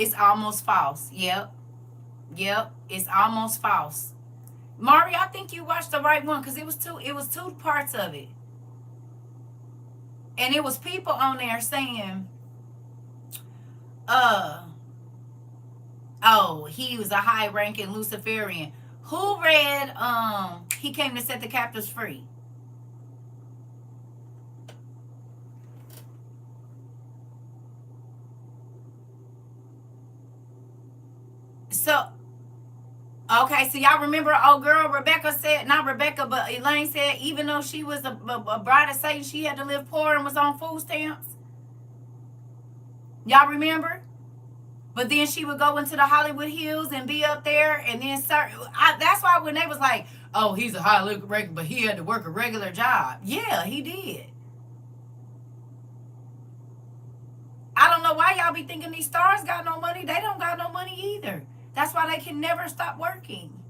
S2: It's almost false. Yep. Yep. It's almost false. Mari, I think you watched the right one because it was two parts of it. And it was people on there saying, oh, he was a high ranking Luciferian. Who read he came to set the captives free? So okay, so y'all remember old girl Rebecca said, not Rebecca, but Elaine said, even though she was a bride of Satan, she had to live poor and was on food stamps. Y'all remember? But then she would go into the Hollywood Hills and be up there, and then that's why when they was like, oh, he's a high ranking, but he had to work a regular job. Yeah, he did. I don't know why y'all be thinking these stars got no money. They don't got no money either. That's why they can never stop working.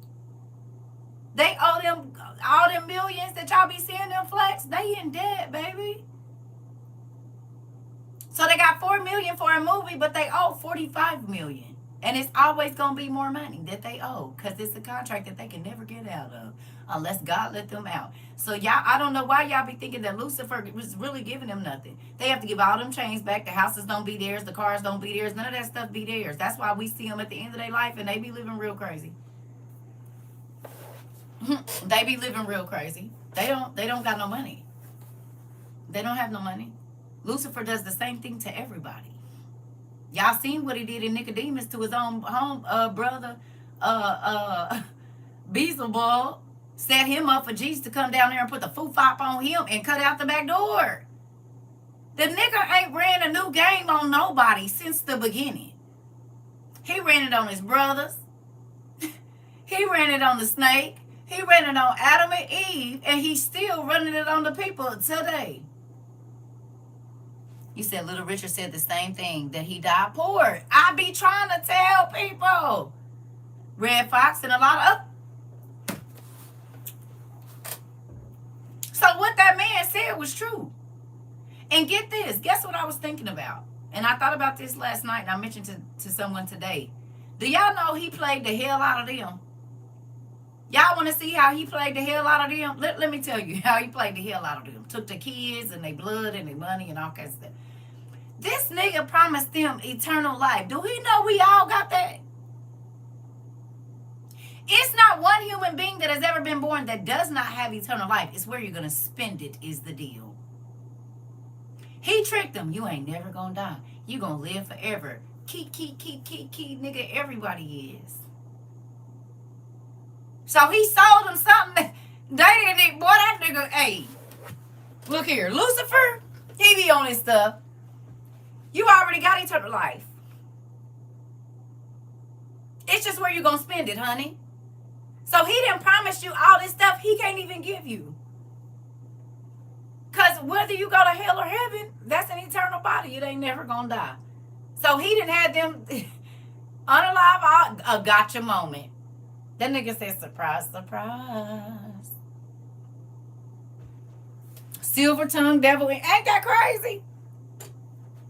S2: They owe them all them millions that y'all be seeing them flex. They in debt, baby. So they got $4 million for a movie, but they owe $45 million. And it's always going to be more money that they owe because it's a contract that they can never get out of unless God let them out. So y'all, I don't know why y'all be thinking that Lucifer was really giving them nothing. They have to give all them chains back. The houses don't be theirs. The cars don't be theirs. None of that stuff be theirs. That's why we see them at the end of their life and they be living real crazy. They be living real crazy. They don't got no money. They don't have no money. Lucifer does the same thing to everybody. Y'all seen what he did in Nicodemus to his own brother, Beelzebub. Set him up for Jesus to come down there and put the foo-fop on him and cut out the back door. The nigga ain't ran a new game on nobody since the beginning. He ran it on his brothers. He ran it on the snake. He ran it on Adam and Eve. And he's still running it on the people today. You said Little Richard said the same thing, that he died poor. I be trying to tell people. Red Fox and a lot of... So what that man said was true. And get this. Guess what I was thinking about? And I thought about this last night and I mentioned to someone today. Do y'all know he played the hell out of them? Y'all want to see how he played the hell out of them? Let me tell you how he played the hell out of them. Took the kids and their blood and their money and all kinds of stuff. This nigga promised them eternal life. Do he know we all got that? It's not one human being that has ever been born that does not have eternal life. It's where you're going to spend it is the deal. He tricked them. You ain't never going to die. You going to live forever. Keep, nigga, everybody is. So he sold them something. They didn't, boy, that nigga, hey, look here. Lucifer, he be on his stuff. You already got eternal life. It's just where you're going to spend it, honey. So he didn't promise you all this stuff he can't even give you. Because whether you go to hell or heaven, that's an eternal body. It ain't never going to die. So he didn't have them unalive, a gotcha moment. That nigga said, surprise, surprise. Silver tongue devil. Ain't that crazy?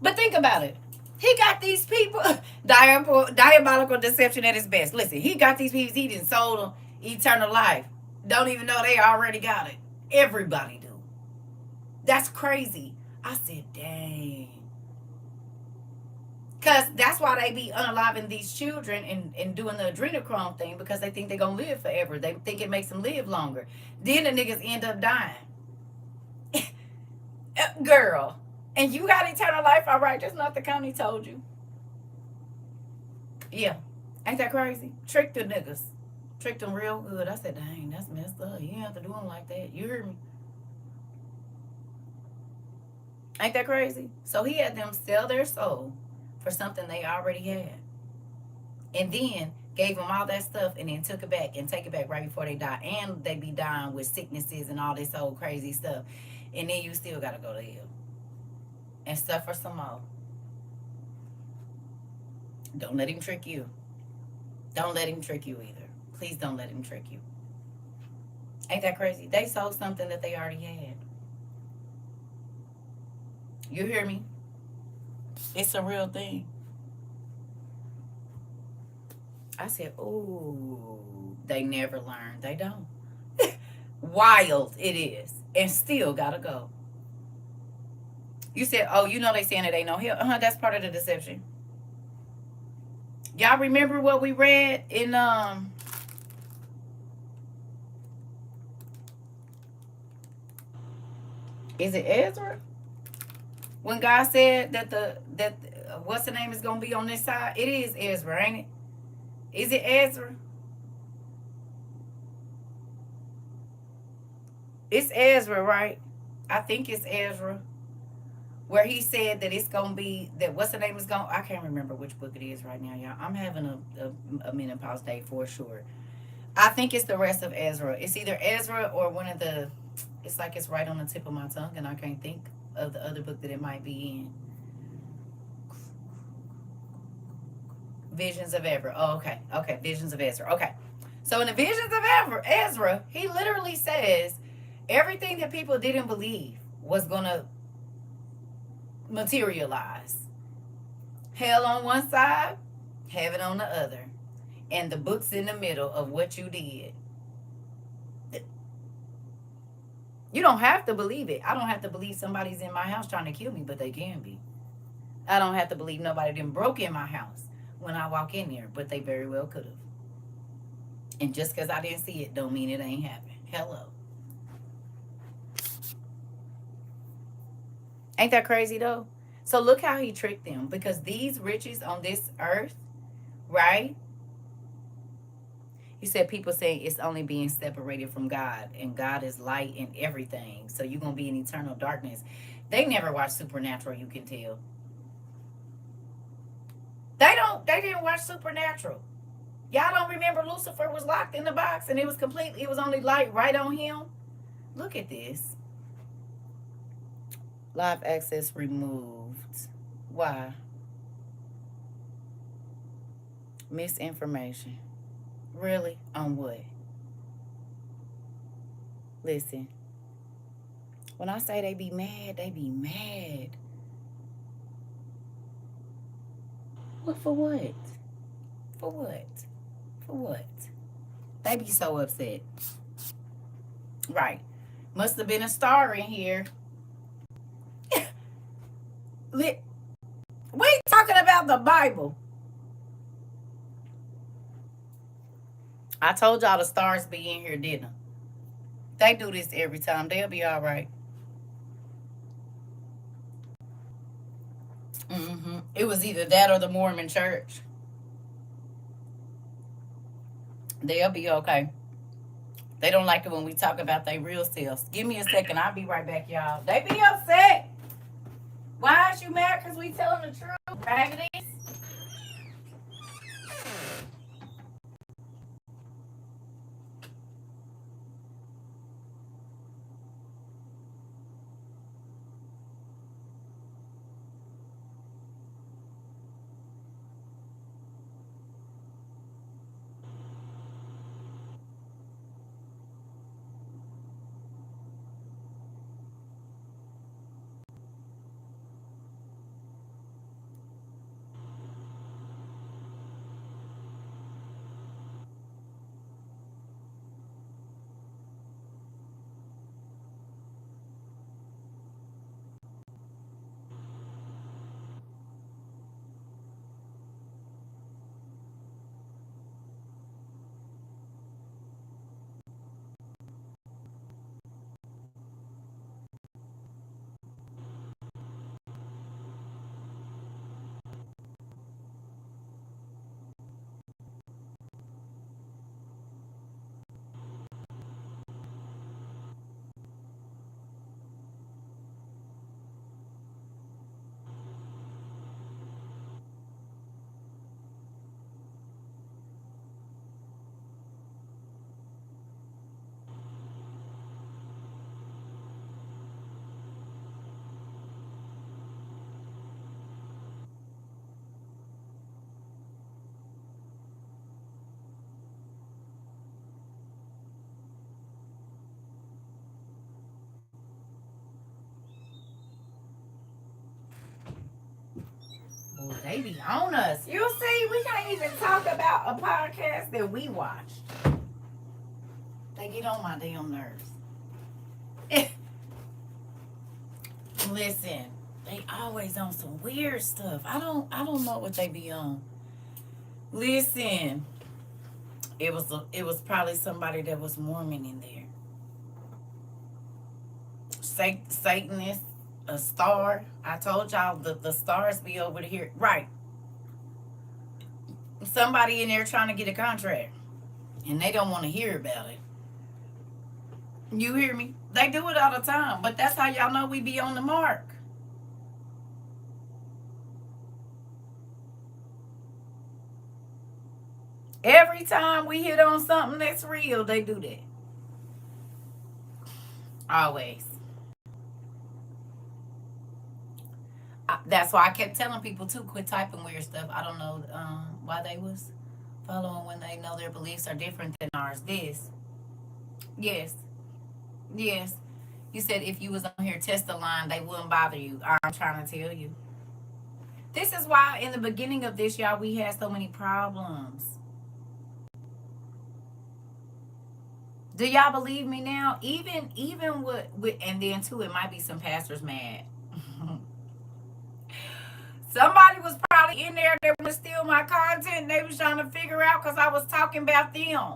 S2: But think about it. He got these people, diabolical deception at its best. Listen, he got these people, he done sold them eternal life. Don't even know they already got it. Everybody do. That's crazy. I said, dang. Because that's why they be unaliving these children and doing the adrenochrome thing, because they think they're going to live forever. They think it makes them live longer. Then the niggas end up dying. Girl. And you got eternal life, all right, just not the county told you. Yeah. Ain't that crazy? Tricked the niggas. Tricked them real good. I said, dang, that's messed up. You ain't have to do them like that. You heard me? Ain't that crazy? So he had them sell their soul for something they already had. And then gave them all that stuff and then took it back and take it back right before they die. And they be dying with sicknesses and all this old crazy stuff. And then you still got to go to hell. And suffer some more. Don't let him trick you. Don't let him trick you either. Please don't let him trick you. Ain't that crazy? They sold something that they already had. You hear me? It's a real thing. I said, ooh, they never learn. They don't. Wild it is. And still gotta go. You said, oh, you know they saying it ain't no hell. That's part of the deception. Y'all remember what we read in is it Ezra? When God said that what's the name is gonna be on this side? It is Ezra, ain't it? Is it Ezra? It's Ezra, right? I think it's Ezra. Where he said that it's gonna be that what's the name is going I can't remember which book it is right now, y'all. I'm having a menopause day for sure. I think it's the rest of Ezra. It's either Ezra or one of the it's like it's right on the tip of my tongue and I can't think of the other book that it might be in. Visions of Ezra. Oh, okay. Okay. Visions of Ezra. Okay. So in the Visions of Ezra, he literally says everything that people didn't believe was going to materialize. Hell on one side, heaven on the other. And the books in the middle of what you did. You don't have to believe it. I don't have to believe somebody's in my house trying to kill me, but they can be. I don't have to believe nobody didn't broke in my house when I walk in there, but they very well could have. And just because I didn't see it don't mean it ain't happened. Hello. Ain't that crazy though? So look how he tricked them, because these riches on this earth, right? He said people saying it's only being separated from God, and God is light and everything. So you're going to be in eternal darkness. They never watch Supernatural, you can tell. They didn't watch Supernatural. Y'all don't remember Lucifer was locked in the box and it was only light right on him? Look at this. Live access removed. Why? Misinformation. Really? On what? Listen. When I say they be mad, they be mad. What for what? For what? For what? They be so upset. Right. Must have been a star in here. We talking about the Bible. I told y'all the stars be in here, didn't I? They do this every time. They'll be all right. It was either that or the Mormon church. They'll be okay. They don't like it when we talk about their real selves. Give me a second. I'll be right back, y'all. They be upset. Why is you mad? Because we telling the truth, raggedy. They be on us. You see, we can't even talk about a podcast that we watched. They get on my damn nerves. Listen, they always on some weird stuff. I don't know what they be on. Listen, it was probably somebody that was Mormon in there. Satanist, a star. I told y'all the stars be over here. Right. Somebody in there trying to get a contract. And they don't want to hear about it. You hear me? They do it all the time. But that's how y'all know we be on the mark. Every time we hit on something that's real, they do that. Always. That's why I kept telling people to quit typing weird stuff. I don't know why they was following when they know their beliefs are different than ours. Yes. You said if you was on here test the line, they wouldn't bother you. I'm trying to tell you. This is why in the beginning of this, y'all, we had so many problems. Do y'all believe me now? Even with and then too, it might be some pastors mad. Somebody was probably in there that was steal my content. And they was trying to figure out because I was talking about them.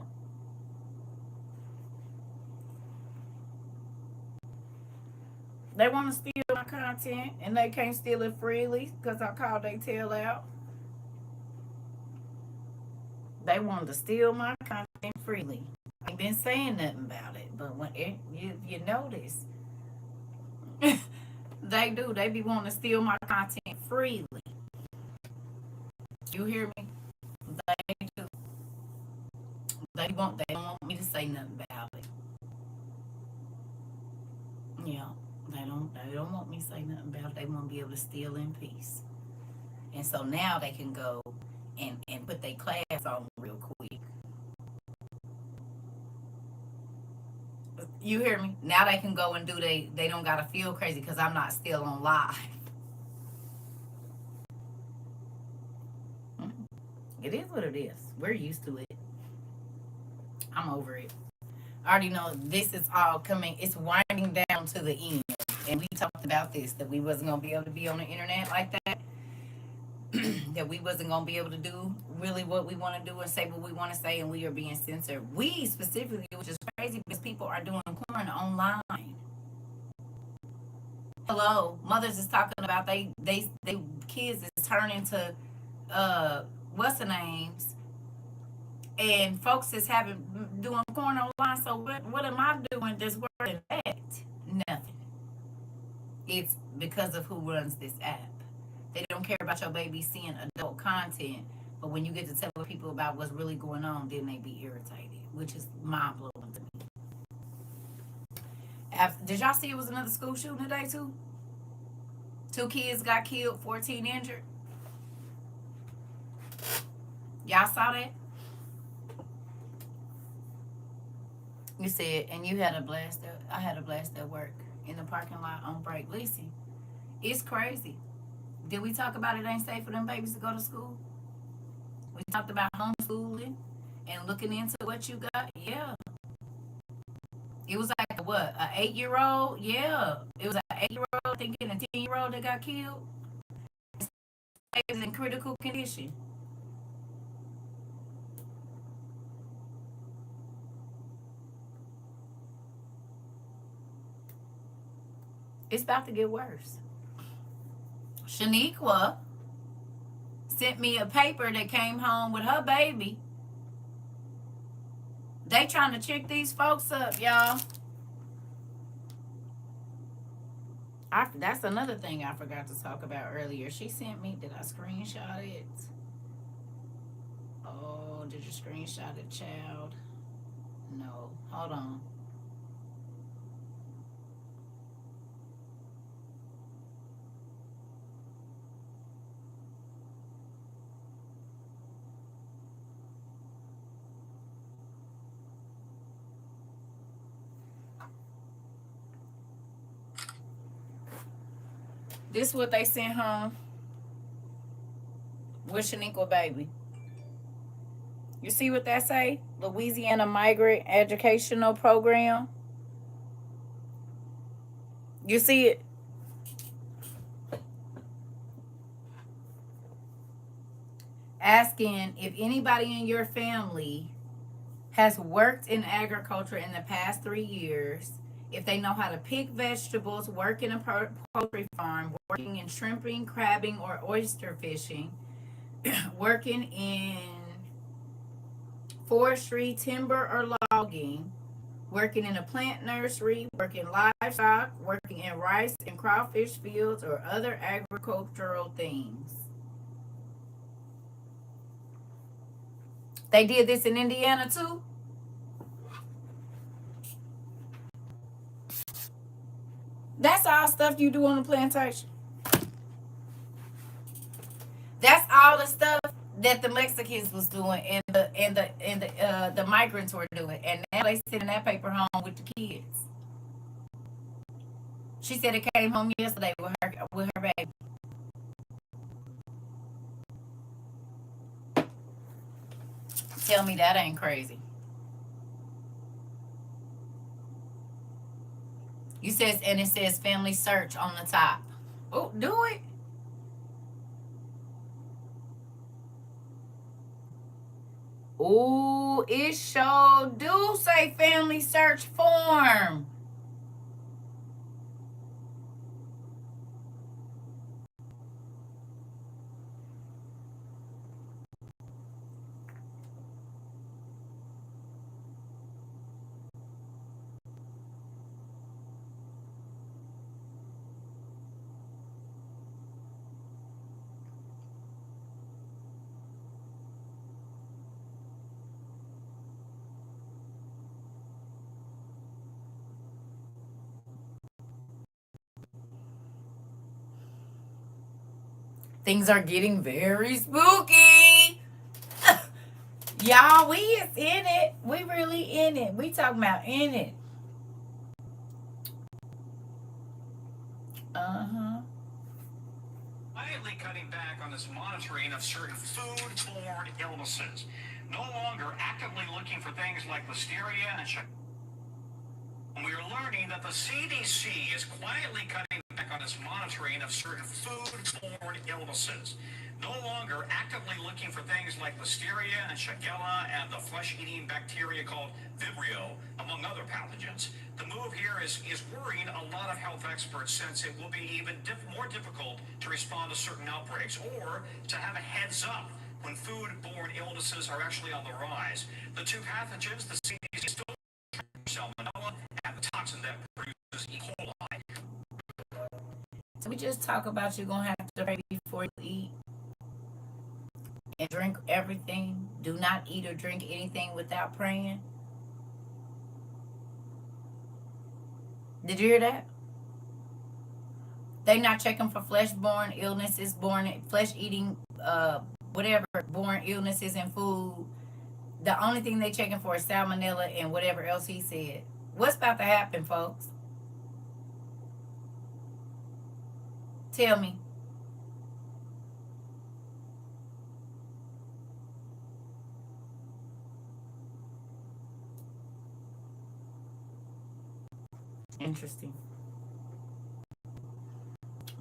S2: They want to steal my content and they can't steal it freely because I called they tail out. They wanted to steal my content freely. I ain't been saying nothing about it, but when you notice, they do. They be wanting to steal my content freely. You hear me? They do. They don't want me to say nothing about it. Yeah, they don't want me to say nothing about it. They want to be able to steal in peace. And so now they can go and put their class on real quick. You hear me? Now they can go and do they don't gotta feel crazy because I'm not still on live. It is what it is. We're used to it. I'm over it. I already know this is all coming. It's winding down to the end. And we talked about this, that we wasn't going to be able to be on the internet like that. That we wasn't going to be able to do really what we want to do and say what we want to say, and we are being censored. We specifically, which is crazy because people are doing porn online. Hello, mothers is talking about they kids is turning to what's the names, and folks is doing porn online. So what am I doing that's worse than that? Nothing. It's because of who runs this app. They don't care about your baby seeing adult content, but when you get to tell people about what's really going on, then they be irritated, which is mind blowing to me. Did y'all see it was another school shooting today too? 2 kids got killed, 14 injured. Y'all saw that? You said, and you had a blast. I had a blast at work in the parking lot on break. Listen, it's crazy. Did we talk about it ain't safe for them babies to go to school? We talked about homeschooling and looking into what you got. Yeah. It was like what, an 8-year-old? Yeah. It was an 8-year-old thinking a 10-year-old that got killed. It was in critical condition. It's about to get worse. Shaniqua sent me a paper that came home with her baby. They trying to trick these folks up, y'all. That's another thing I forgot to talk about earlier. She sent me, did I screenshot it? Oh, did you screenshot it, child? No, hold on. This is what they sent home. Where's Shaniqua baby? You see what that say? Louisiana Migrant Educational Program. You see it? Asking if anybody in your family has worked in agriculture in the past 3 years, if they know how to pick vegetables, work in a poultry farm, working in shrimping, crabbing, or oyster fishing, working in forestry, timber, or logging, working in a plant nursery, working livestock, working in rice and crawfish fields, or other agricultural things. They did this in Indiana too. That's all stuff you do on the plantation. That's all the stuff that the Mexicans was doing and the migrants were doing, and now they sit in that paper home with the kids. She said it came home yesterday with her baby. Tell me that ain't crazy. You says, and it says family search on the top. Oh, do it. Oh, it sure do say family search form. Things are getting very spooky. Y'all, we is in it. We really in it. We talking about in it. Uh-huh.
S6: Quietly cutting back on this monitoring of certain food-borne illnesses. No longer actively looking for things like listeria and we are learning that the CDC is quietly cutting back on its monitoring of certain food-borne illnesses. No longer actively looking for things like listeria and shigella and the flesh-eating bacteria called Vibrio, among other pathogens. The move here is worrying a lot of health experts since it will be even more difficult to respond to certain outbreaks or to have a heads up when food-borne illnesses are actually on the rise. The two pathogens, the CDC still salmonella and the toxin that produces E. coli.
S2: So we just talk about you're gonna have to pray before you eat and drink everything. Do not eat or drink anything without praying. Did you hear that? They not checking for flesh-borne illnesses, flesh-eating, whatever, borne illnesses in food. The only thing they checking for is salmonella and whatever else he said. What's about to happen, folks? Tell me. Interesting.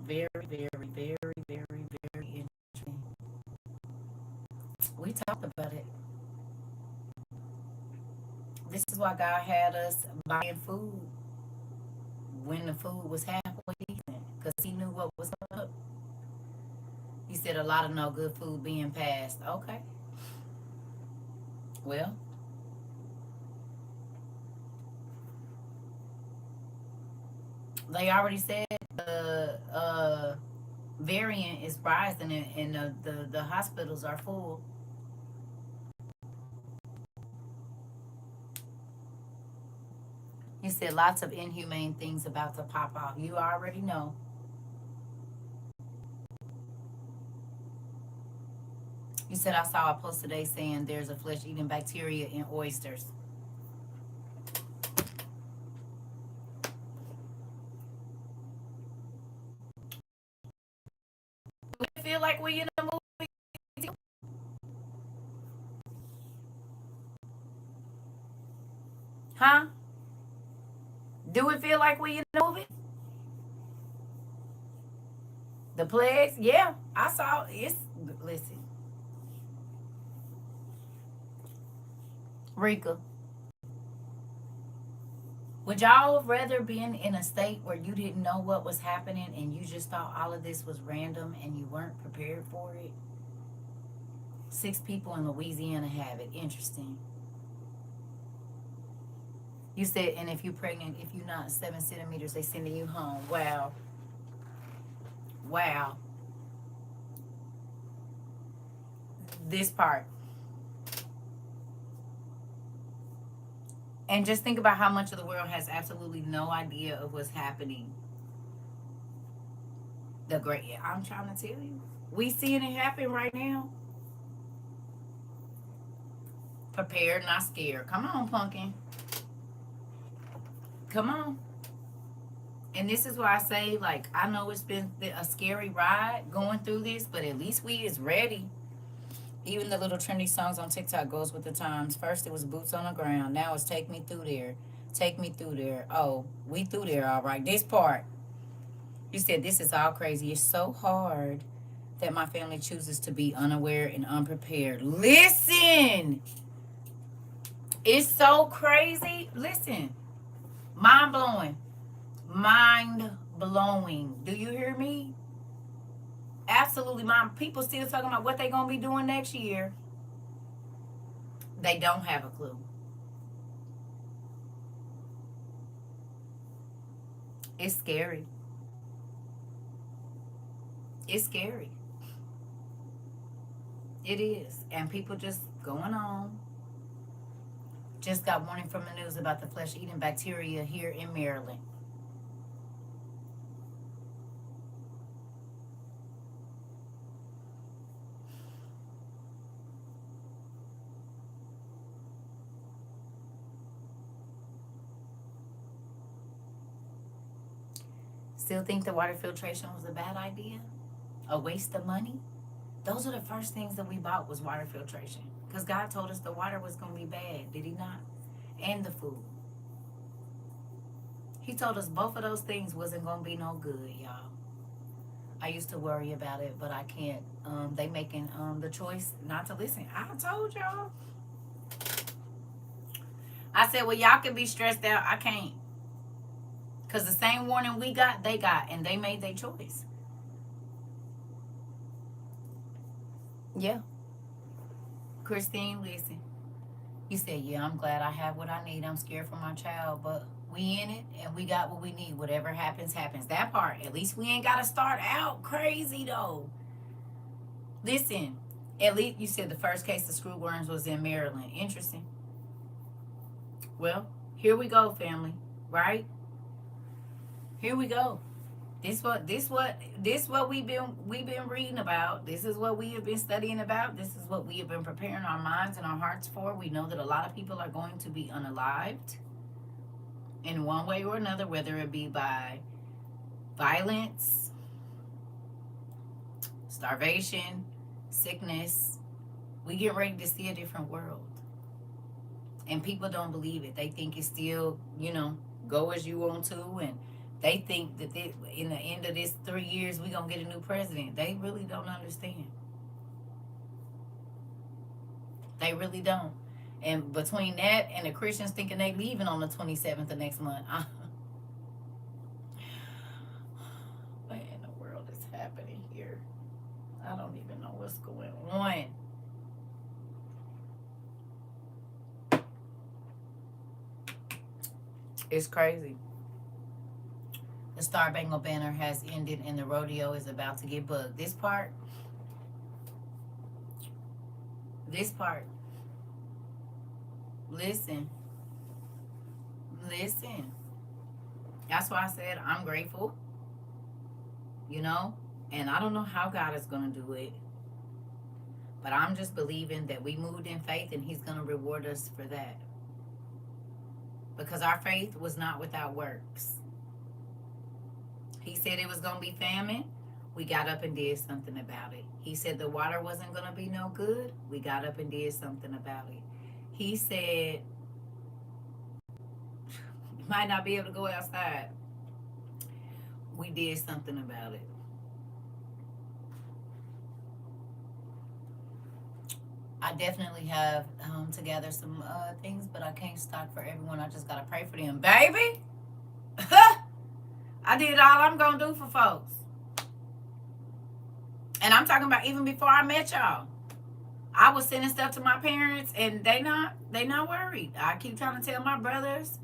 S2: Very, very, very, very, very interesting. We talked about it. This is why God had us buying food when the food was halfway decent, because he knew what was up. He said a lot of no good food being passed. Okay. Well, they already said the variant is rising and the hospitals are full. He said lots of inhumane things about to pop off. You already know. He said, I saw a post today saying there's a flesh-eating bacteria in oysters. We feel like we in a movie Huh? Do it feel like we in the movie? The plagues? Yeah, I saw it's. Listen, Rika, would y'all have rather been in a state where you didn't know what was happening and you just thought all of this was random and you weren't prepared for it? 6 people in Louisiana have it. Interesting. You said, and if you're pregnant, if you're not 7 centimeters, they sending you home. Wow. Wow. This part. And just think about how much of the world has absolutely no idea of what's happening. I'm trying to tell you. We seeing it happen right now. Prepared, not scared. Come on, pumpkin. Come on. And this is why I say, like, I know it's been a scary ride going through this, but at least we is ready. Even the little trendy songs on TikTok goes with the times. First it was boots on the ground. Now it's take me through there. Take me through there. Oh, we through there all right. This part. You said this is all crazy. It's so hard that my family chooses to be unaware and unprepared. Listen. It's so crazy. Listen. Mind blowing. Mind blowing. Do you hear me? Absolutely, mom. People still talking about what they gonna be doing next year. They don't have a clue. It's scary. It's scary. It is. And people just going on. Just got warning from the news about the flesh-eating bacteria here in Maryland. Still think the water filtration was a bad idea? A waste of money? Those are the first things that we bought was water filtration. Because God told us the water was going to be bad, did he not? And the food. He told us both of those things wasn't going to be no good, y'all. I used to worry about it, but I can't. They making the choice not to listen. I told y'all. I said, well, y'all can be stressed out. I can't. Because the same warning we got, they got. And they made their choice. Yeah. Christine, listen. You said, yeah, I'm glad I have what I need. I'm scared for my child. But we in it and we got what we need. Whatever happens, happens. That part. At least we ain't got to start out crazy, though. Listen. At least you said the first case of screwworms was in Maryland. Interesting. Well, here we go, family. Right? Here we go. This what we've been reading about. This is what we have been studying about. This is what we have been preparing our minds and our hearts for. We know that a lot of people are going to be unalived in one way or another, whether it be by violence, starvation, sickness. We get ready to see a different world. And people don't believe it. They think it's still, go as you want to, and they think that in the end of this 3 years, we're going to get a new president. They really don't understand. They really don't. And between that and the Christians thinking they leaving on the 27th of next month, what in the world is happening here? I don't even know what's going on. It's crazy. The Star Spangled Banner has ended and the rodeo is about to get bugged. This part. Listen. That's why I said I'm grateful. And I don't know how God is going to do it. But I'm just believing that we moved in faith and he's going to reward us for that. Because our faith was not without works. He said it was going to be famine. We got up and did something about it. He said the water wasn't going to be no good. We got up and did something about it. He said might not be able to go outside. We did something about it. I definitely have to gather some things, but I can't stock for everyone. I just gotta pray for them, baby. I did all I'm gonna do for folks, and I'm talking about even before I met y'all. I was sending stuff to my parents, and they not worried. I keep trying to tell my brothers,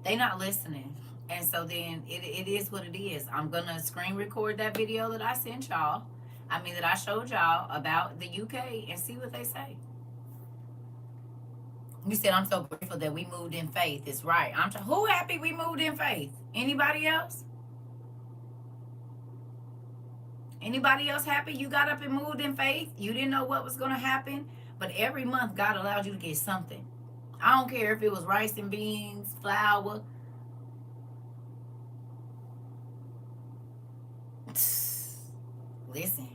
S2: they not listening, and so then it is what it is. I'm gonna screen record that video that I sent y'all. That I showed y'all about the UK and see what they say. You said, I'm so grateful that we moved in faith. It's right. Who happy we moved in faith? Anybody else? Anybody else happy you got up and moved in faith? You didn't know what was going to happen, but every month God allowed you to get something. I don't care if it was rice and beans, flour. Listen.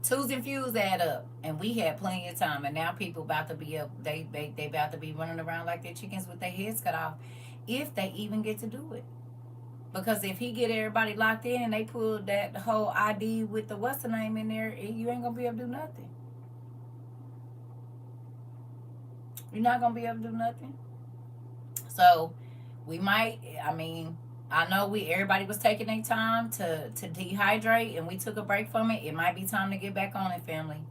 S2: Twos and fews add up, and we had plenty of time, and now people about to be up. They about to be running around like their chickens with their heads cut off, if they even get to do it. Because if he get everybody locked in and they pull that whole ID with the what's the name in there, you ain't gonna be able to do nothing. You're not gonna be able to do nothing. So we might. I know everybody was taking their time to dehydrate, and we took a break from it. It might be time to get back on it, family.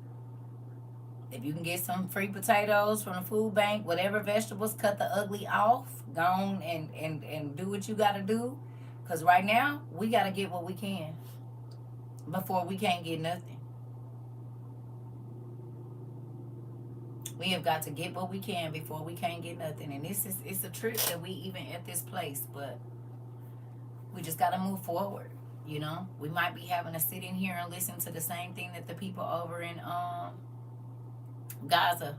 S2: If you can get some free potatoes from the food bank, whatever vegetables, cut the ugly off, go on and do what you got to do. Because right now, we got to get what we can before we can't get nothing. We have got to get what we can before we can't get nothing. And it's a trip that we even at this place, but we just got to move forward, you know. We might be having to sit in here and listen to the same thing that the people over in Gaza.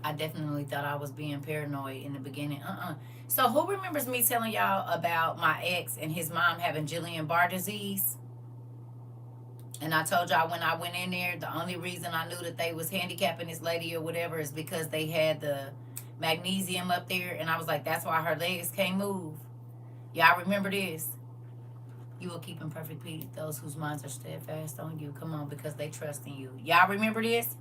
S2: I definitely thought I was being paranoid in the beginning. So who remembers me telling y'all about my ex and his mom having Guillain-Barré disease? And I told y'all when I went in there, the only reason I knew that they was handicapping this lady or whatever is because they had the magnesium up there, and I was like, that's why her legs can't move. Y'all remember this? You will keep in perfect peace those whose minds are steadfast on you. Come on, because they trust in you. Y'all remember this?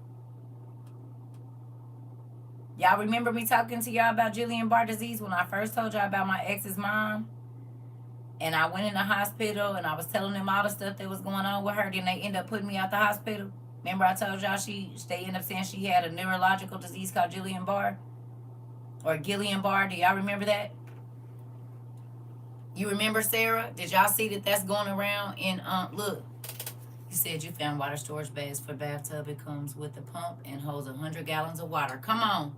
S2: Y'all remember me talking to y'all about Guillain-Barré disease when I first told y'all about my ex's mom? And I went in the hospital and I was telling them all the stuff that was going on with her. Then they ended up putting me out the hospital. Remember I told y'all they ended up saying she had a neurological disease called Guillain-Barré? Or Guillain-Barré. Do y'all remember that? You remember, Sarah? Did y'all see that that's going around in, look. You said you found water storage bags for bathtub. It comes with a pump and holds 100 gallons of water. Come on.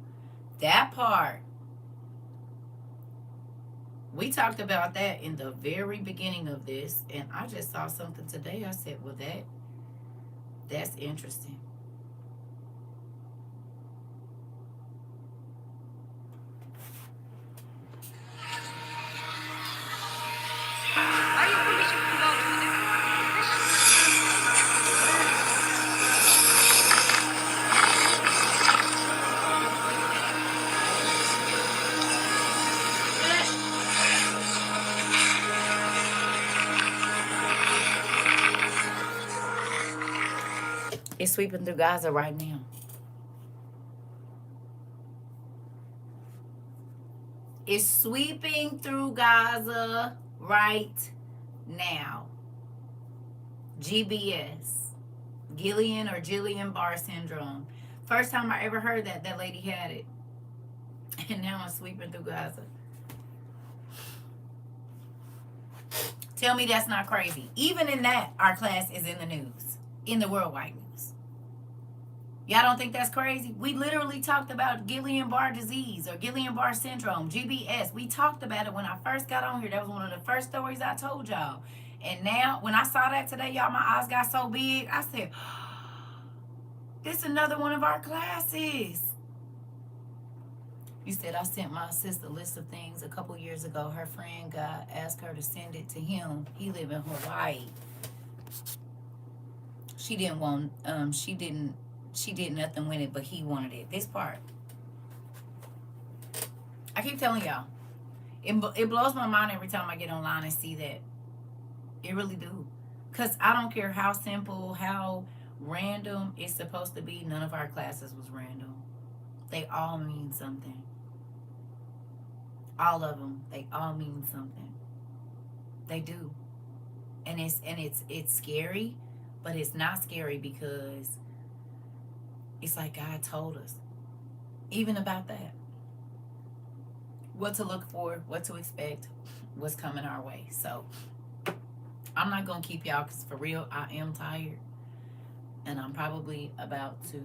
S2: That part. We talked about that in the very beginning of this. And I just saw something today. I said, well, that's interesting. It's sweeping through Gaza right now. It's sweeping through Gaza right now. GBS. Guillain-Barré syndrome. First time I ever heard that lady had it. And now I'm sweeping through Gaza. Tell me that's not crazy. Even in that, our class is in the news. In the worldwide news. Y'all don't think that's crazy? We literally talked about Guillain-Barré disease or Guillain-Barré syndrome, GBS. We talked about it when I first got on here. That was one of the first stories I told y'all. And now, when I saw that today, y'all, my eyes got so big. I said, this is another one of our classes. You said, I sent my sister a list of things a couple years ago. Her friend asked her to send it to him. He live in Hawaii. She didn't want, she did nothing with it, but he wanted it. This part, I keep telling y'all, it blows my mind every time I get online and see that. It really do. Because I don't care how simple, how random it's supposed to be. None of our classes was random. They all mean something. All of them. They all mean something. They do. And it's scary, but it's not scary because it's like God told us. Even about that. What to look for, what to expect, what's coming our way. So I'm not going to keep y'all because for real, I am tired. And I'm probably about to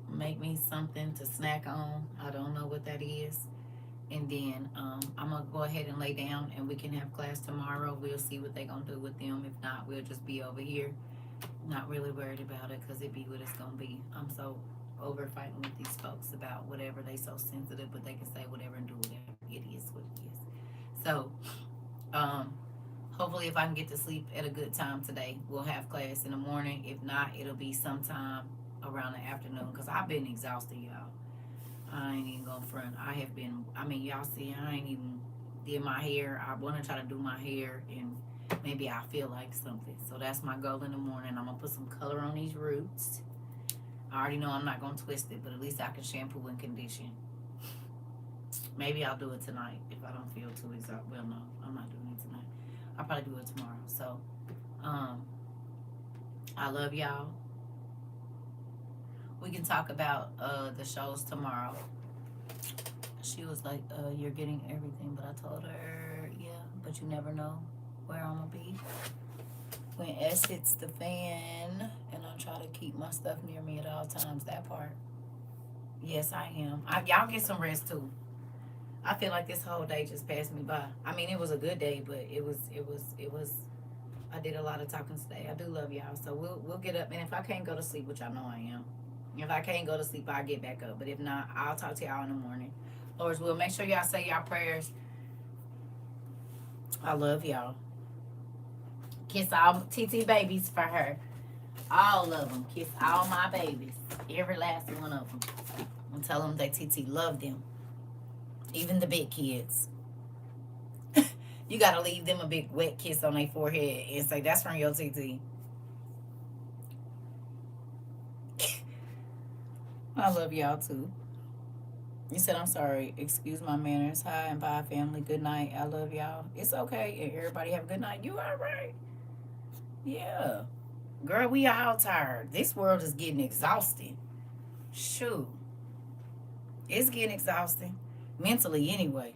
S2: make me something to snack on. I don't know what that is. And then I'm going to go ahead and lay down and we can have class tomorrow. We'll see what they're going to do with them. If not, we'll just be over here. Not really worried about it because it be what it's going to be. I'm so over fighting with these folks about whatever. They so sensitive, but they can say whatever and do whatever. It is what it is. So, hopefully if I can get to sleep at a good time today, we'll have class in the morning. If not, it'll be sometime around the afternoon because I've been exhausted, y'all. I ain't even gonna front. I have been, I mean, y'all see, I ain't even did my hair. I want to try to do my hair and maybe I feel like something. So that's my goal in the morning. I'm gonna put some color on these roots. I already know I'm not gonna twist it, but at least I can shampoo and condition. Maybe I'll do it tonight if I don't feel too exhausted. Well, no, I'm not doing it tonight. I'll probably do it tomorrow. So, I love y'all. We can talk about the shows tomorrow. She was like, you're getting everything, but I told her, yeah, but you never know where I'm gonna be when S hits the fan, and I try to keep my stuff near me at all times. That part, yes, I am. Y'all get some rest too. I feel like this whole day just passed me by. I mean, it was a good day, but it was. I did a lot of talking today. I do love y'all, so we'll get up. And if I can't go to sleep, which I know I am, if I can't go to sleep, I'll get back up. But if not, I'll talk to y'all in the morning. Lord's will. Make sure y'all say y'all prayers. I love y'all. Kiss all TT babies for her. All of them. Kiss all my babies. Every last one of them. And tell them that TT love them. Even the big kids. You got to leave them a big wet kiss on their forehead and say, that's from your TT. I love y'all too. You said, I'm sorry. Excuse my manners. Hi and bye, family. Good night. I love y'all. It's okay. Everybody have a good night. You all right? Yeah. Girl, we all tired. This world is getting exhausting. Shoot. It's getting exhausting. Mentally, anyway.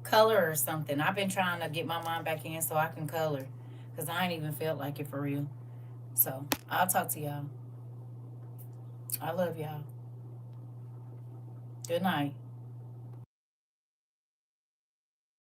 S2: Color or something. I've been trying to get my mind back in so I can color. Because I ain't even felt like it for real. So, I'll talk to y'all. I love y'all. Good night.